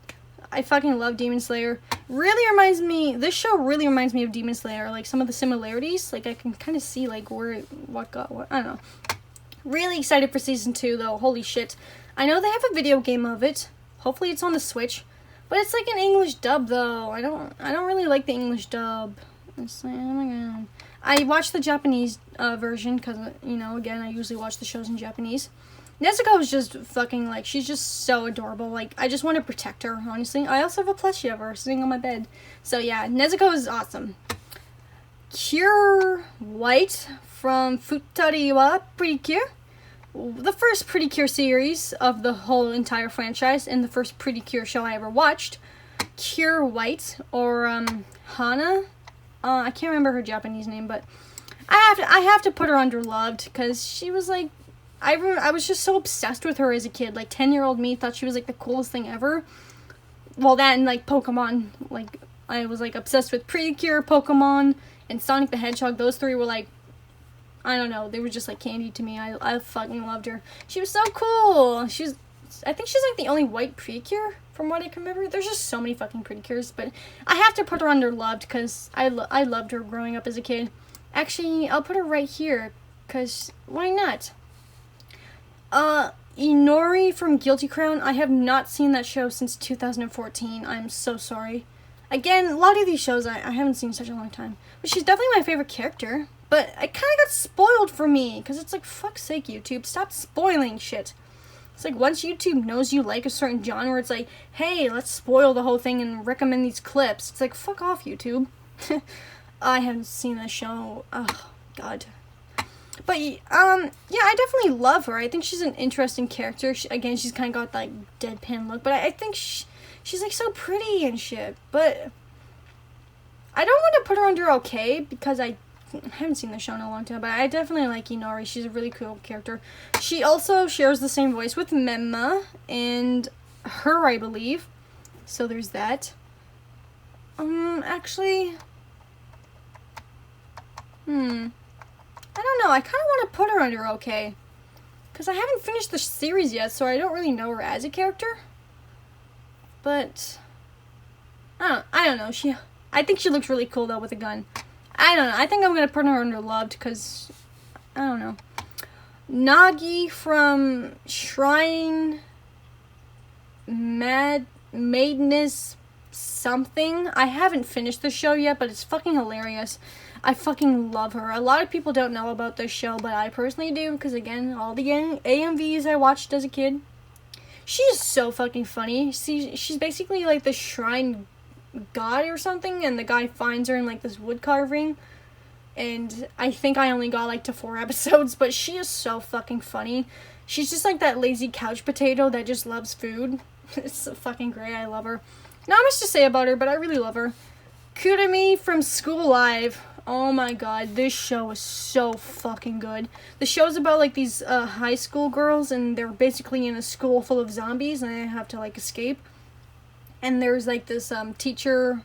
A: I fucking love Demon Slayer. This show really reminds me of Demon Slayer, like some of the similarities, like I can kind of see like what, I don't know. Really excited for season 2 though, holy shit. I know they have a video game of it. Hopefully it's on the Switch. But it's like an English dub though. I don't really like the English dub. It's like, oh my god. I watched the Japanese version because, you know, again, I usually watch the shows in Japanese. Nezuko is just fucking, like, she's just so adorable. Like, I just want to protect her, honestly. I also have a plushie of her sitting on my bed. So, yeah, Nezuko is awesome. Cure White from Futari wa Pretty Cure. The first Pretty Cure series of the whole entire franchise, and the first Pretty Cure show I ever watched. Cure White, or Hana. I can't remember her Japanese name, but I have to put her under loved, because she was like, I was just so obsessed with her as a kid. Like 10-year-old me thought she was like the coolest thing ever. Well, that and like Pokemon, like I was like obsessed with Pretty Cure, Pokemon, and Sonic the Hedgehog. Those three were like, I don't know, they were just like candy to me. I fucking loved her. She was so cool. I think she's like the only white Pretty Cure from what I can remember. There's just so many fucking Pretty Cures, but I have to put her under loved because I loved her growing up as a kid. Actually, I'll put her right here because why not? Inori from Guilty Crown. I have not seen that show since 2014. I'm so sorry. Again, a lot of these shows I haven't seen in such a long time. But she's definitely my favorite character. But it kind of got spoiled for me because it's like, fuck's sake, YouTube, stop spoiling shit. It's like once YouTube knows you like a certain genre, it's like, hey, let's spoil the whole thing and recommend these clips. It's like, fuck off, YouTube. I haven't seen that show. Oh, God. But, yeah, I definitely love her. I think she's an interesting character. Again, she's kind of got, like, deadpan look. But I think she's, like, so pretty and shit. But I don't want to put her under okay because I haven't seen the show in a long time. But I definitely like Inori. She's a really cool character. She also shares the same voice with Memma and her, I believe. So there's that. Actually... I don't know, I kind of want to put her under okay. Because I haven't finished the series yet, so I don't really know her as a character. But, I don't know, I think she looks really cool, though, with a gun. I don't know, I think I'm going to put her under loved, because, I don't know. Nagi from Shrine Madness something. I haven't finished the show yet, but it's fucking hilarious. I fucking love her. A lot of people don't know about this show, but I personally do, because again, all the AMVs I watched as a kid. She is so fucking funny. She's basically like the shrine god or something, and the guy finds her in like this wood carving. And I think I only got like to 4 episodes, but she is so fucking funny. She's just like that lazy couch potato that just loves food. It's so fucking great. I love her. Not much to say about her, but I really love her. Kurumi from School Live. Oh my god, this show is so fucking good. The show's about like these high school girls, and they're basically in a school full of zombies, and they have to like escape. And there's like this teacher,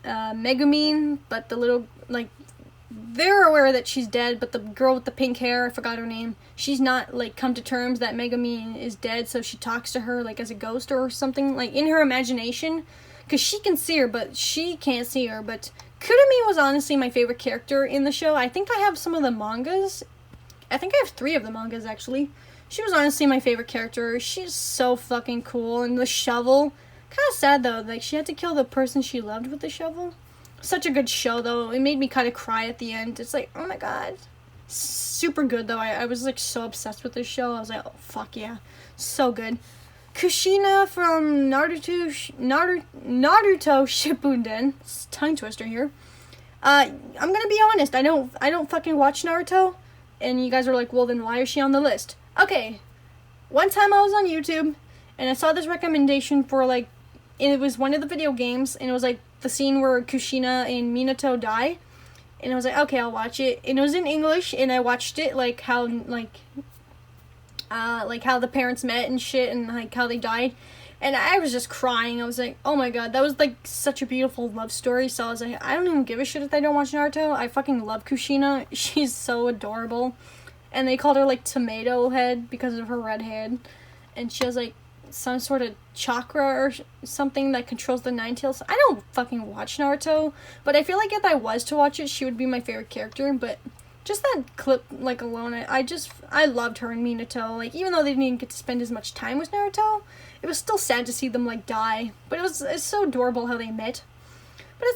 A: Megumin, but the little like they're aware that she's dead, but the girl with the pink hair, I forgot her name, she's not, like, come to terms that Megumin is dead, so she talks to her, like, as a ghost or something, like, in her imagination, because she can see her, but she can't see her. But Kurumi was honestly my favorite character in the show. I think I have some of the mangas. I think I have 3 of the mangas, actually. She was honestly my favorite character. She's so fucking cool, and the shovel, kind of sad, though, like, she had to kill the person she loved with the shovel. Such a good show, though. It made me kind of cry at the end. It's like, oh my god. Super good, though. I was, like, so obsessed with this show. I was like, oh, fuck yeah. So good. Kushina from Naruto Shippuden. It's a tongue twister here. I'm gonna be honest. I don't fucking watch Naruto. And you guys are like, well, then why is she on the list? Okay. One time I was on YouTube, and I saw this recommendation for, like, it was one of the video games, and it was, like, the scene where Kushina and Minato die, and I was like, okay, I'll watch it, and it was in English, and I watched it, like, how the parents met and shit, and, like, how they died, and I was just crying. I was like, oh my god, that was, like, such a beautiful love story. So I was like, I don't even give a shit if I don't watch Naruto. I fucking love Kushina. She's so adorable, and they called her, like, Tomato Head because of her red head, and she has, like, some sort of chakra or something that controls the Nine Tails. I don't fucking watch Naruto, but I feel like if I was to watch it, she would be my favorite character. But just that clip, like, alone, I loved her and Minato. Like, even though they didn't even get to spend as much time with Naruto, it was still sad to see them, like, die. But it's so adorable how they met. But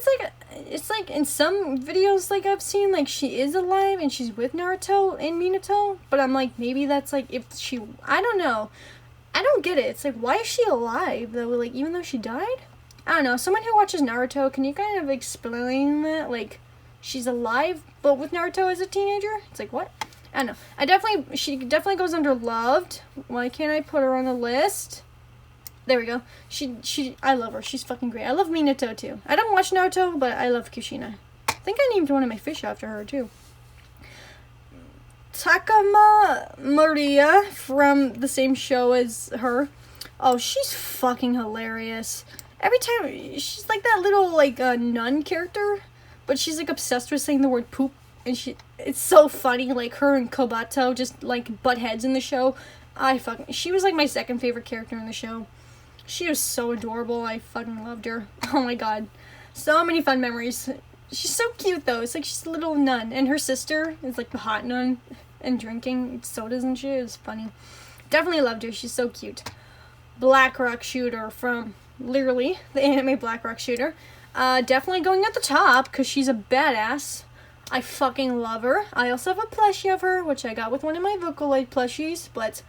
A: it's like in some videos, like, I've seen, like, she is alive and she's with Naruto and Minato, but I'm like, maybe that's, like, if she, I don't know. I don't get it. It's like, why is she alive, though? Like, even though she died? I don't know. Someone who watches Naruto, can you kind of explain that? Like, she's alive, but with Naruto as a teenager? It's like, what? I don't know. She definitely goes under loved. Why can't I put her on the list? There we go. I love her. She's fucking great. I love Minato, too. I don't watch Naruto, but I love Kushina. I think I named one of my fish after her, too. Takama Maria from the same show as her. Oh, she's fucking hilarious. Every time, she's like that little, like, nun character, but she's, like, obsessed with saying the word poop, and it's so funny, like, her and Kobato just, like, butt heads in the show. She was, like, my second favorite character in the show. She was so adorable. I fucking loved her. Oh my god. So many fun memories. She's so cute, though. It's like she's a little nun, and her sister is, like, the hot nun, and drinking sodas and shit. It was funny. Definitely loved her. She's so cute. Black Rock Shooter from, literally, the anime Black Rock Shooter. Definitely going at the top, because she's a badass. I fucking love her. I also have a plushie of her, which I got with one of my Vocaloid plushies, but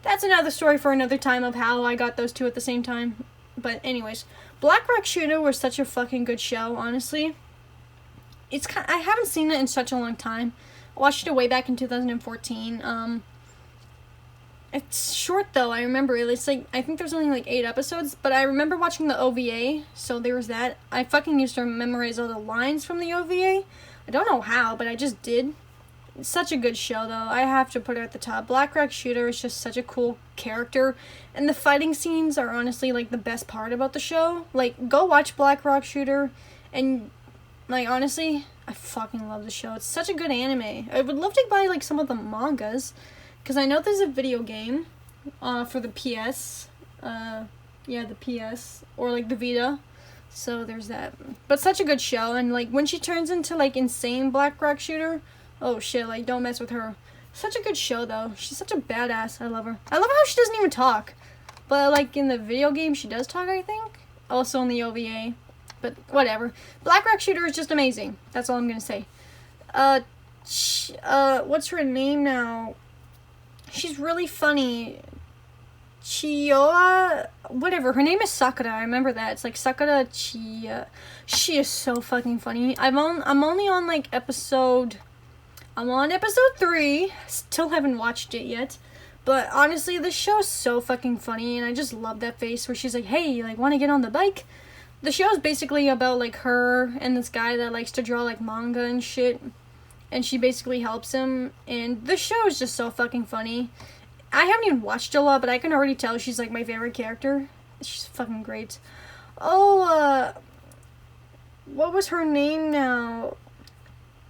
A: that's another story for another time of how I got those two at the same time. But anyways, Black Rock Shooter was such a fucking good show, honestly. I haven't seen it in such a long time. I watched it way back in 2014. It's short, though. I remember it. It's like, I think there's only like 8 episodes, but I remember watching the OVA, so there was that. I fucking used to memorize all the lines from the OVA. I don't know how, but I just did. It's such a good show, though. I have to put it at the top. Black Rock Shooter is just such a cool character, and the fighting scenes are honestly, like, the best part about the show. Like, go watch Black Rock Shooter, and, like, honestly, I fucking love the show. It's such a good anime. I would love to buy, like, some of the mangas, because I know there's a video game for the PS. Yeah, the PS. Or, like, the Vita. So, there's that. But such a good show, and, like, when she turns into, like, insane Black Rock Shooter, oh, shit, like, don't mess with her. Such a good show, though. She's such a badass. I love her. I love how she doesn't even talk. But, like, in the video game, she does talk, I think. Also in the OVA. But, whatever. Black Rock Shooter is just amazing. That's all I'm gonna say. What's her name now? She's really funny. Chioa, whatever. Her name is Sakura. I remember that. It's like Sakura Chia. She is so fucking funny. I'm only on like episode 3. Still haven't watched it yet. But honestly, this show is so fucking funny, and I just love that face where she's like, "Hey, like, want to get on the bike?" The show is basically about like her and this guy that likes to draw like manga and shit, and she basically helps him. And the show is just so fucking funny. I haven't even watched a lot, but I can already tell she's like my favorite character. She's fucking great. Oh, what was her name now?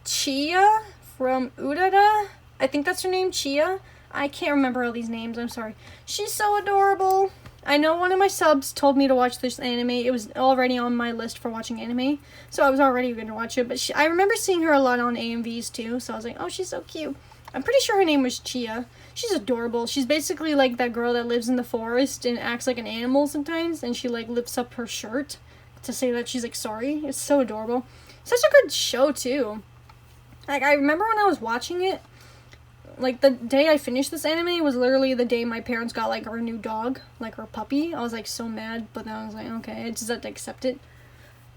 A: Chia from Urara. I think that's her name, Chia. I can't remember all these names, I'm sorry. She's so adorable. I know one of my subs told me to watch this anime. It was already on my list for watching anime, so I was already going to watch it. But I remember seeing her a lot on AMVs too, so I was like, oh, she's so cute. I'm pretty sure her name was Chia. She's adorable. She's basically like that girl that lives in the forest and acts like an animal sometimes, and she like lifts up her shirt to say that she's like sorry. It's so adorable. Such a good show too. Like, I remember when I was watching it, like, the day I finished this anime was literally the day my parents got, like, our new dog, like, our puppy. I was, like, so mad, but then I was like, okay, I just have to accept it.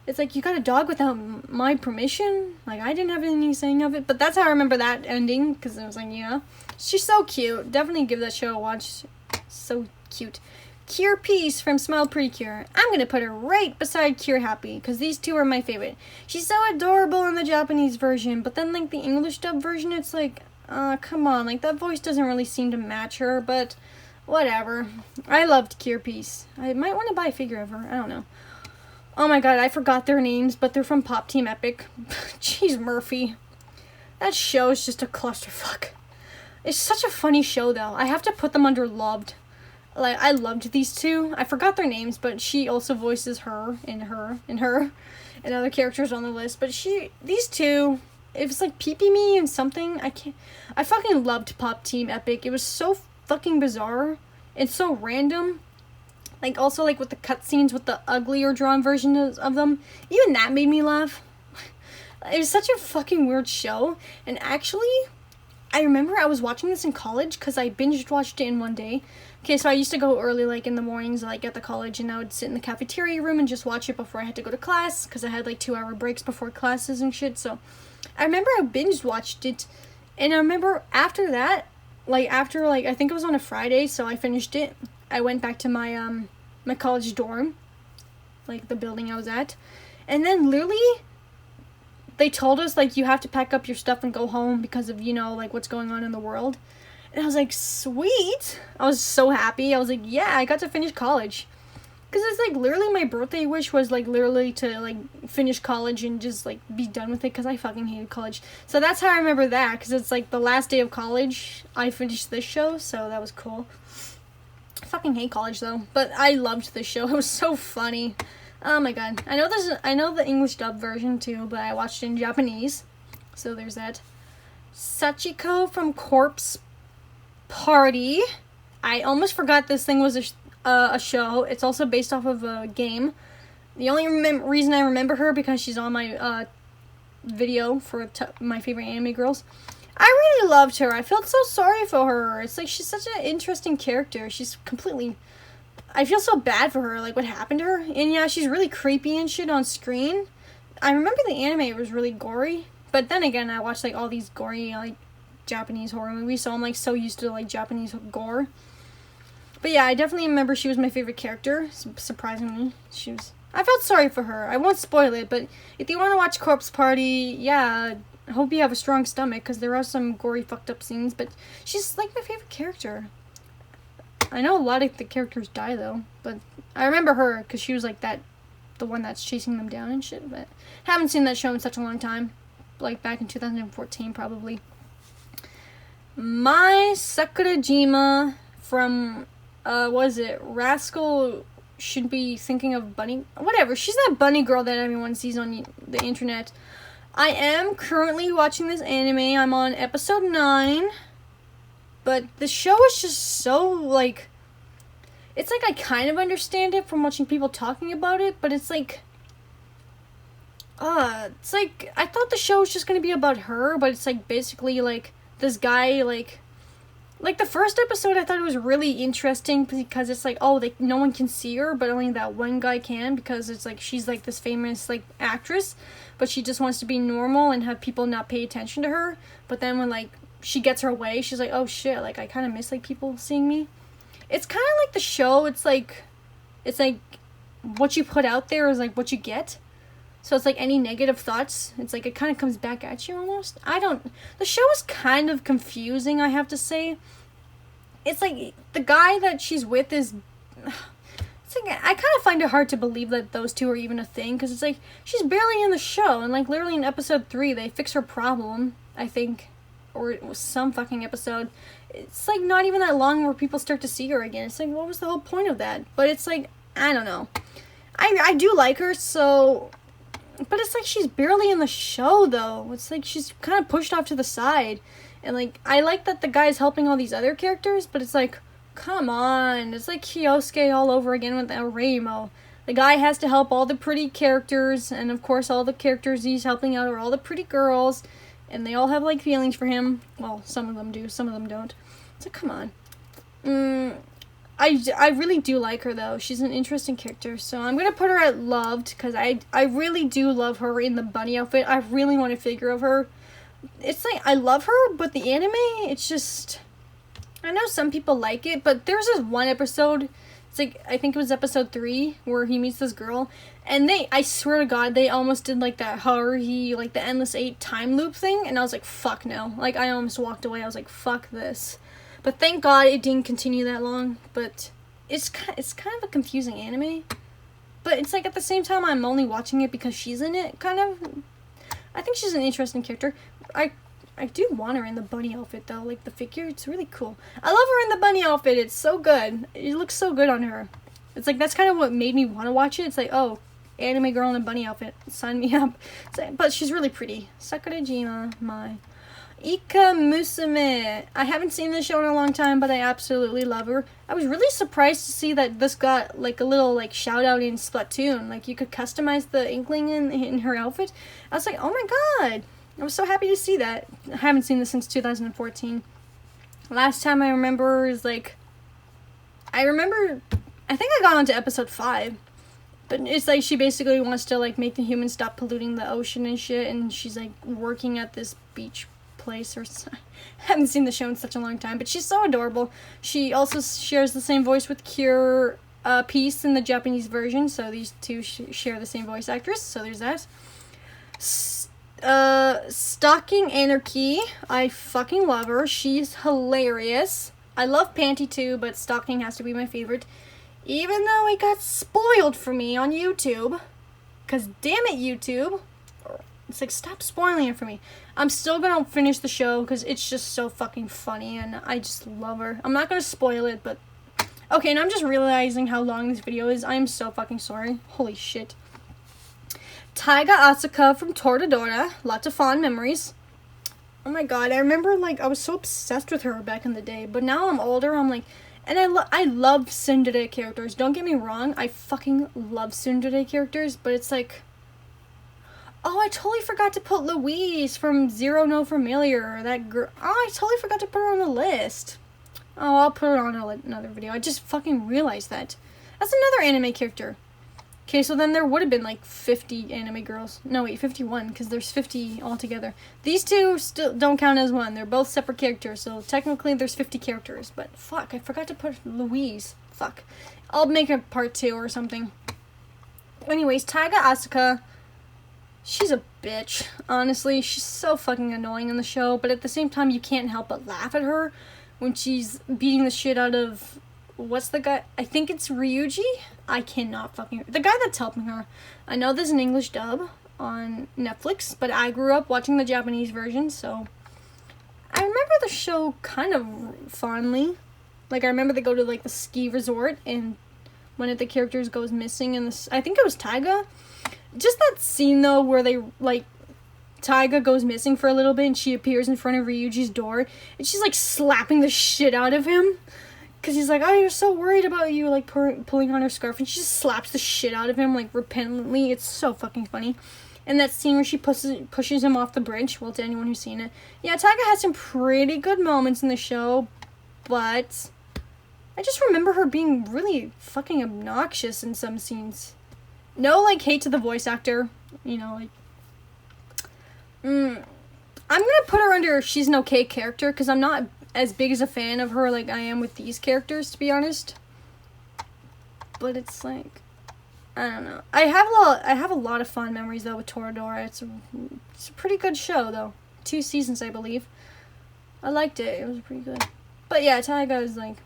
A: It's like, you got a dog without my permission? Like, I didn't have any saying of it, but that's how I remember that ending, because I was like, yeah. She's so cute. Definitely give that show a watch. So cute. Cure Peace from Smile Pretty Cure. I'm gonna put her right beside Cure Happy, because these two are my favorite. She's so adorable in the Japanese version, but then, like, the English dub version, it's like, come on, like, that voice doesn't really seem to match her, but whatever. I loved Cure Peace. I might want to buy a figure of her. I don't know. Oh my god, I forgot their names, but they're from Pop Team Epic. Jeez, Murphy. That show is just a clusterfuck. It's such a funny show, though. I have to put them under loved. Like, I loved these two. I forgot their names, but she also voices her and other characters on the list. But these two, it was like Peepee Me and something. I fucking loved Pop Team Epic. It was so fucking bizarre and so random. Like, also, like, with the cutscenes with the uglier drawn versions of them. Even that made me laugh. It was such a fucking weird show. And actually, I remember I was watching this in college because I binge watched it in one day. Okay, so I used to go early, like, in the mornings, like, at the college, and I would sit in the cafeteria room and just watch it before I had to go to class, because I had, like, 2-hour breaks before classes and shit, so I remember I binge watched it, and I remember after that, like, I think it was on a Friday, so I finished it. I went back to my, my college dorm, like, the building I was at, and then literally, they told us, like, you have to pack up your stuff and go home because of, you know, like, what's going on in the world. And I was like, sweet. I was so happy. I was like, yeah, I got to finish college. Because it's like literally my birthday wish was like literally to like finish college and just like be done with it because I fucking hated college. So that's how I remember that, because it's like the last day of college I finished this show, so that was cool. I fucking hate college though, but I loved this show. It was so funny. Oh my god. I know the English dub version too, but I watched it in Japanese. So there's that. Sachiko from Corpse Party. I almost forgot this thing was a show. It's also based off of a game. The only reason I remember her because she's on my video for my favorite anime girls. I really loved her. I felt so sorry for her. It's like she's such an interesting character. She's completely... I feel so bad for her, like what happened to her. And yeah, she's really creepy and shit on screen. I remember the anime was really gory. But then again, I watched like all these gory like Japanese horror movies, so I'm like so used to like Japanese gore. But yeah, I definitely remember she was my favorite character. Surprisingly, I felt sorry for her. I won't spoil it, but if you want to watch Corpse Party, yeah, I hope you have a strong stomach because there are some gory, fucked up scenes. But she's like my favorite character. I know a lot of the characters die though, but I remember her because she was like the one that's chasing them down and shit. But haven't seen that show in such a long time, like back in 2014 probably. My Sakurajima from, was it Rascal Should Be Thinking of Bunny? Whatever, she's that bunny girl that everyone sees on the internet. I am currently watching this anime. I'm on episode 9. But the show is just so, like... It's like I kind of understand it from watching people talking about it, but it's like... it's like, I thought the show was just gonna be about her, but it's like basically like... This guy, like the first episode, I thought it was really interesting because it's like, oh, no one can see her, but only that one guy can, because it's like she's like this famous like actress, but she just wants to be normal and have people not pay attention to her. But then when like she gets her way, she's like, oh shit, like I kind of miss like people seeing me. It's kind of like the show. It's like what you put out there is like what you get. So it's like any negative thoughts, it's like it kind of comes back at you almost. The show is kind of confusing, I have to say. It's like the guy that she's with is... it's like, I kind of find it hard to believe that those two are even a thing, because it's like, she's barely in the show, and like literally in episode 3, they fix her problem, I think, or it was some fucking episode. It's like not even that long where people start to see her again. It's like, what was the whole point of that? But it's like, I don't know. I do like her, so, but it's like she's barely in the show, though. It's like she's kind of pushed off to the side. And like, I like that the guy's helping all these other characters, but it's like, come on. It's like Kyosuke all over again with Rainbow. The guy has to help all the pretty characters, and of course all the characters he's helping out are all the pretty girls, and they all have like feelings for him. Well, some of them do, some of them don't. So come on. I really do like her, though. She's an interesting character, so I'm gonna put her at loved, because I really do love her in the bunny outfit. I really want a figure of her. It's like, I love her, but the anime, it's just, I know some people like it, but there's this one episode, it's like, I think it was episode 3, where he meets this girl, and I swear to God, they almost did like that Haruhi, like the Endless 8 time loop thing, and I was like, fuck no. Like, I almost walked away. I was like, fuck this. But thank God it didn't continue that long. But it's kind of a confusing anime. But it's like, at the same time, I'm only watching it because she's in it, kind of. I think she's an interesting character. I do want her in the bunny outfit, though. Like, the figure, it's really cool. I love her in the bunny outfit. It's so good. It looks so good on her. It's like, that's kind of what made me want to watch it. It's like, oh, anime girl in a bunny outfit. Sign me up. Like, but she's really pretty. Sakurajima, my... Ika Musume. I haven't seen this show in a long time, but I absolutely love her. I was really surprised to see that this got like a little like shout out in Splatoon. Like, you could customize the Inkling in her outfit. I was like, oh my god. I was so happy to see that. I haven't seen this since 2014. Last time I remember is like, I think I got onto episode 5. But it's like she basically wants to like make the humans stop polluting the ocean and shit, and she's like working at this beach place or I haven't seen the show in such a long time, but she's so adorable. She also shares the same voice with Cure Peace in the Japanese version, so these two share the same voice actress, so there's that. Stalking Anarchy. I fucking love her. She's hilarious. I love Panty too, but Stalking has to be my favorite. Even though it got spoiled for me on YouTube. Because damn it, YouTube. It's like, stop spoiling it for me. I'm still gonna finish the show because it's just so fucking funny and I just love her. I'm not gonna spoil it, but... Okay, and I'm just realizing how long this video is. I am so fucking sorry. Holy shit. Taiga Asuka from Toradora. Lots of fond memories. Oh my god, I remember, like, I was so obsessed with her back in the day, but now I'm older, I'm like... And I love tsundere characters. Don't get me wrong, I fucking love tsundere characters, but it's like... Oh, I totally forgot to put Louise from Zero No Familiar. That girl. Oh, I totally forgot to put her on the list. Oh, I'll put her on another video. I just fucking realized that. That's another anime character. Okay, so then there would have been like 50 anime girls. No, wait, 51, because there's 50 altogether. These two still don't count as one. They're both separate characters, so technically there's 50 characters. But fuck, I forgot to put Louise. Fuck. I'll make a part 2 or something. Anyways, Taiga Asuka... She's a bitch, honestly. She's so fucking annoying in the show, but at the same time, you can't help but laugh at her when she's beating the shit out of... What's the guy? I think it's Ryuji? I cannot fucking... The guy that's helping her. I know there's an English dub on Netflix, but I grew up watching the Japanese version, so... I remember the show kind of fondly. Like, I remember they go to, like, the ski resort, and one of the characters goes missing, and I think it was Taiga. Just that scene, though, where they, like, Taiga goes missing for a little bit and she appears in front of Ryuji's door and she's, like, slapping the shit out of him. Because he's like, oh, you're so worried about you, like, pulling on her scarf. And she just slaps the shit out of him, like, repentantly. It's so fucking funny. And that scene where she pushes him off the bridge, well, to anyone who's seen it. Yeah, Taiga has some pretty good moments in the show, but I just remember her being really fucking obnoxious in some scenes. No, like, hate to the voice actor, you know, like, I'm gonna put her under she's an okay character, because I'm not as big as a fan of her like I am with these characters, to be honest, but it's like, I don't know, I have a lot of fond memories, though, with Toradora. It's a pretty good show, though. 2 seasons, I believe. I liked it. It was pretty good. But yeah, Taiga is like,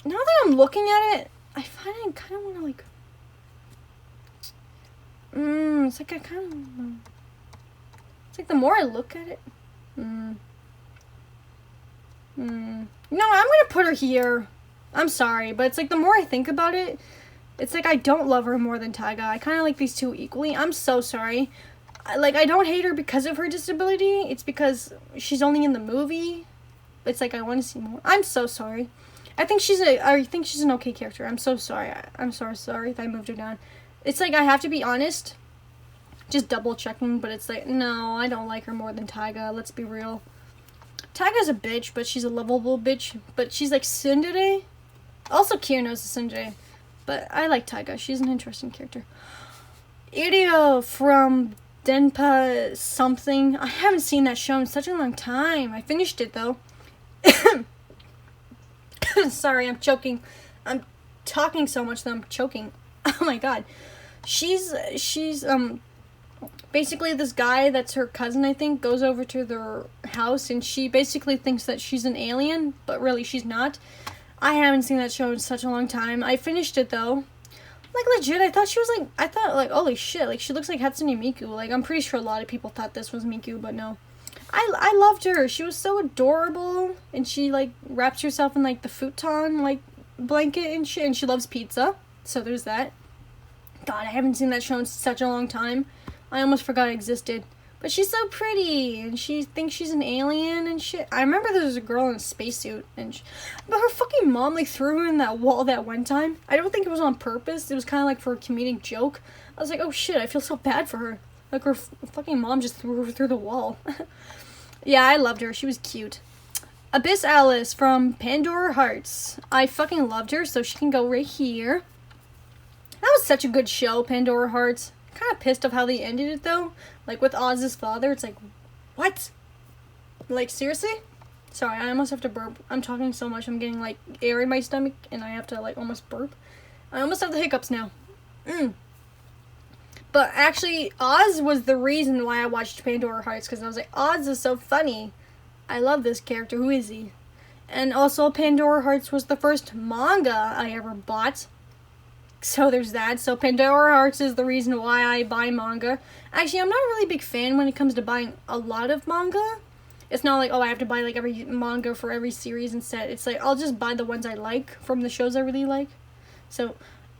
A: Now that I'm looking at it, I find I kind of want to like. It's like I kind of. It's like the more I look at it. No, I'm gonna put her here. I'm sorry, but it's like the more I think about it, it's like I don't love her more than Taiga. I kind of like these two equally. I'm so sorry. I don't hate her because of her disability. It's because she's only in the movie. It's like I want to see more. I'm so sorry. I think she's an okay character. I'm so sorry. I'm so sorry if I moved her down. It's like I have to be honest. Just double checking, but it's like, no, I don't like her more than Taiga. Let's be real. Taiga's a bitch, but she's a lovable bitch. But she's like tsundere. Also, Kirino's a tsundere. But I like Taiga. She's an interesting character. Irio from Denpa something. I haven't seen that show in such a long time. I finished it, though. Sorry, I'm choking. I'm talking so much that I'm choking. Oh my god. She's basically this guy that's her cousin, I think, goes over to their house and she basically thinks that she's an alien, but really she's not. I haven't seen that show in such a long time. I finished it though. Like legit, I thought holy shit, like she looks like Hatsune Miku. Like I'm pretty sure a lot of people thought this was Miku, but no. I loved her. She was so adorable and she like wraps herself in like the futon like blanket and shit, and she loves pizza. So there's that. God, I haven't seen that show in such a long time. I almost forgot it existed. But she's so pretty, and she thinks she's an alien and shit. I remember there was a girl in a spacesuit, but her fucking mom like threw her in that wall that one time. I don't think it was on purpose. It was kind of like for a comedic joke. I was like, oh shit, I feel so bad for her. Like her fucking mom just threw her through the wall. Yeah, I loved her. She was cute. Abyss Alice from Pandora Hearts. I fucking loved her, so she can go right here. That was such a good show, Pandora Hearts. Kind of pissed off how they ended it though. Like with Oz's father, it's like, what? Like seriously? Sorry, I almost have to burp. I'm talking so much, I'm getting like air in my stomach, and I have to like almost burp. I almost have the hiccups now. But actually, Oz was the reason why I watched Pandora Hearts, because I was like, Oz is so funny. I love this character. Who is he? And also, Pandora Hearts was the first manga I ever bought. So there's that. So Pandora Hearts is the reason why I buy manga. Actually, I'm not a really big fan when it comes to buying a lot of manga. It's not like, oh, I have to buy like every manga for every series instead. It's like, I'll just buy the ones I like from the shows I really like. So,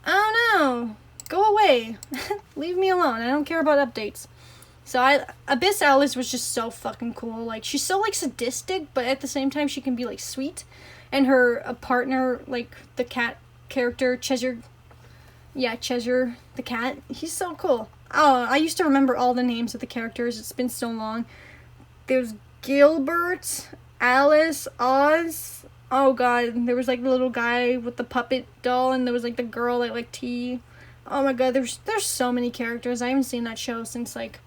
A: I don't know. Go away. Leave me alone. I don't care about updates. So Abyss Alice was just so fucking cool. Like, she's so like sadistic, but at the same time she can be like sweet. And her partner, like the cat character, Cheshire. Yeah, Cheshire, the cat. He's so cool. Oh, I used to remember all the names of the characters. It's been so long. There's Gilbert, Alice, Oz. Oh god, there was like the little guy with the puppet doll, and there was like the girl that like T. Oh my god, there's so many characters. I haven't seen that show since like,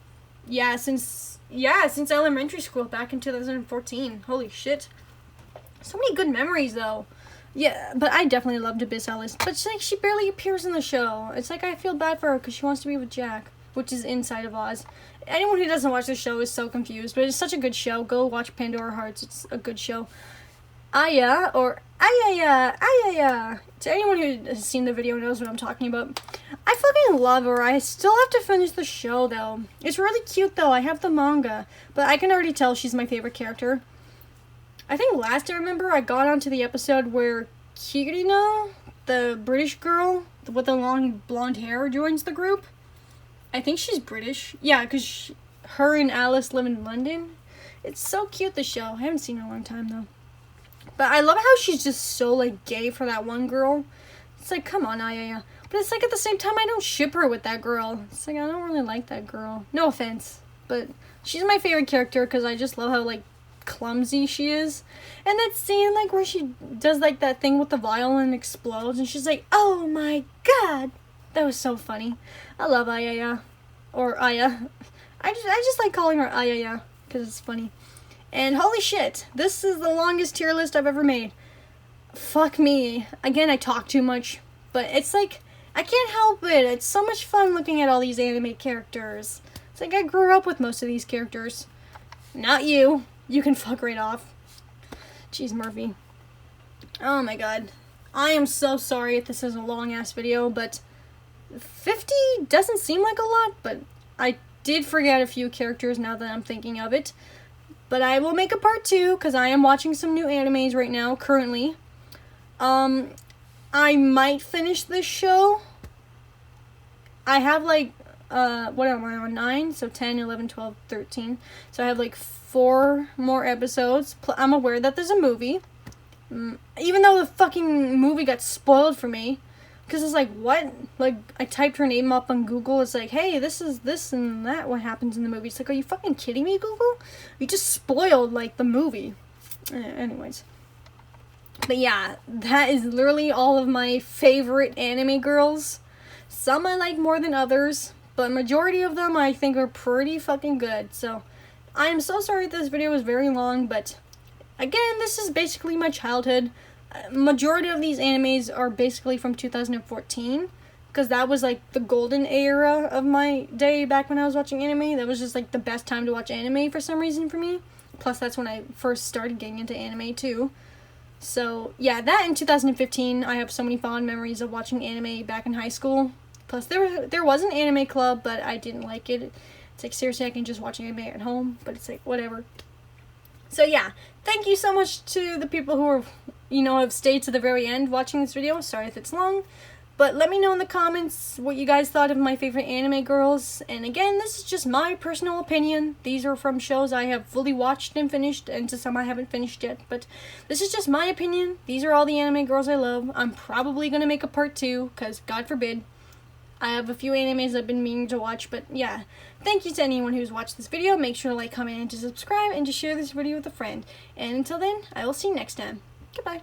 A: since elementary school back in 2014. Holy shit. So many good memories though. Yeah, but I definitely loved Abyss Alice. But she barely appears in the show. It's like I feel bad for her because she wants to be with Jack, which is inside of Oz. Anyone who doesn't watch the show is so confused, but it's such a good show. Go watch Pandora Hearts. It's a good show. Aya, or Ayaya. To anyone who has seen the video knows what I'm talking about. I fucking love her. I still have to finish the show, though. It's really cute, though. I have the manga, but I can already tell she's my favorite character. I think last I remember, I got onto the episode where Kirino, the British girl with the long blonde hair, joins the group. I think she's British. Yeah, because her and Alice live in London. It's so cute, the show. I haven't seen it in a long time, though. But I love how she's just so, like, gay for that one girl. It's like, come on, Ayaya. But it's like, at the same time, I don't ship her with that girl. It's like, I don't really like that girl. No offense. But she's my favorite character because I just love how, like, clumsy she is. And that scene, like, where she does, like, that thing with the violin and explodes. And she's like, oh my god. That was so funny. I love Ayaya. Or Aya. I just like calling her Ayaya because it's funny. And holy shit, this is the longest tier list I've ever made. Fuck me. Again, I talk too much. But it's like, I can't help it. It's so much fun looking at all these anime characters. It's like I grew up with most of these characters. Not you. You can fuck right off. Jeez, Murphy. Oh my god. I am so sorry if this is a long-ass video, but 50 doesn't seem like a lot, but I did forget a few characters now that I'm thinking of it. But I will make a part 2, because I am watching some new animes right now, currently. I might finish this show. I have, like, what am I on, 9? So 10, 11, 12, 13. So I have, like, 4 more episodes. I'm aware that there's a movie. Even though the fucking movie got spoiled for me. Because it's like, what? Like, I typed her name up on Google. It's like, hey, this is this and that, what happens in the movie. It's like, are you fucking kidding me, Google? You just spoiled, like, the movie. Anyways. But yeah, that is literally all of my favorite anime girls. Some I like more than others, but majority of them I think are pretty fucking good. So, I'm so sorry this video was very long, but again, this is basically my childhood. Majority of these animes are basically from 2014, because that was like the golden era of my day back when I was watching anime. That was just like the best time to watch anime for some reason for me. Plus, that's when I first started getting into anime too. So, yeah, that in 2015, I have so many fond memories of watching anime back in high school. Plus, there was an anime club, but I didn't like it. It's like, seriously, I can just watch anime at home, but it's like, whatever. So, yeah, thank you so much to the people who are, have stayed to the very end watching this video. Sorry if it's long. But let me know in the comments what you guys thought of my favorite anime girls. And again, this is just my personal opinion. These are from shows I have fully watched and finished, and to some I haven't finished yet. But this is just my opinion. These are all the anime girls I love. I'm probably going to make a part 2, because God forbid. I have a few animes I've been meaning to watch, but yeah. Thank you to anyone who's watched this video. Make sure to like, comment, and to subscribe, and to share this video with a friend. And until then, I will see you next time. Goodbye.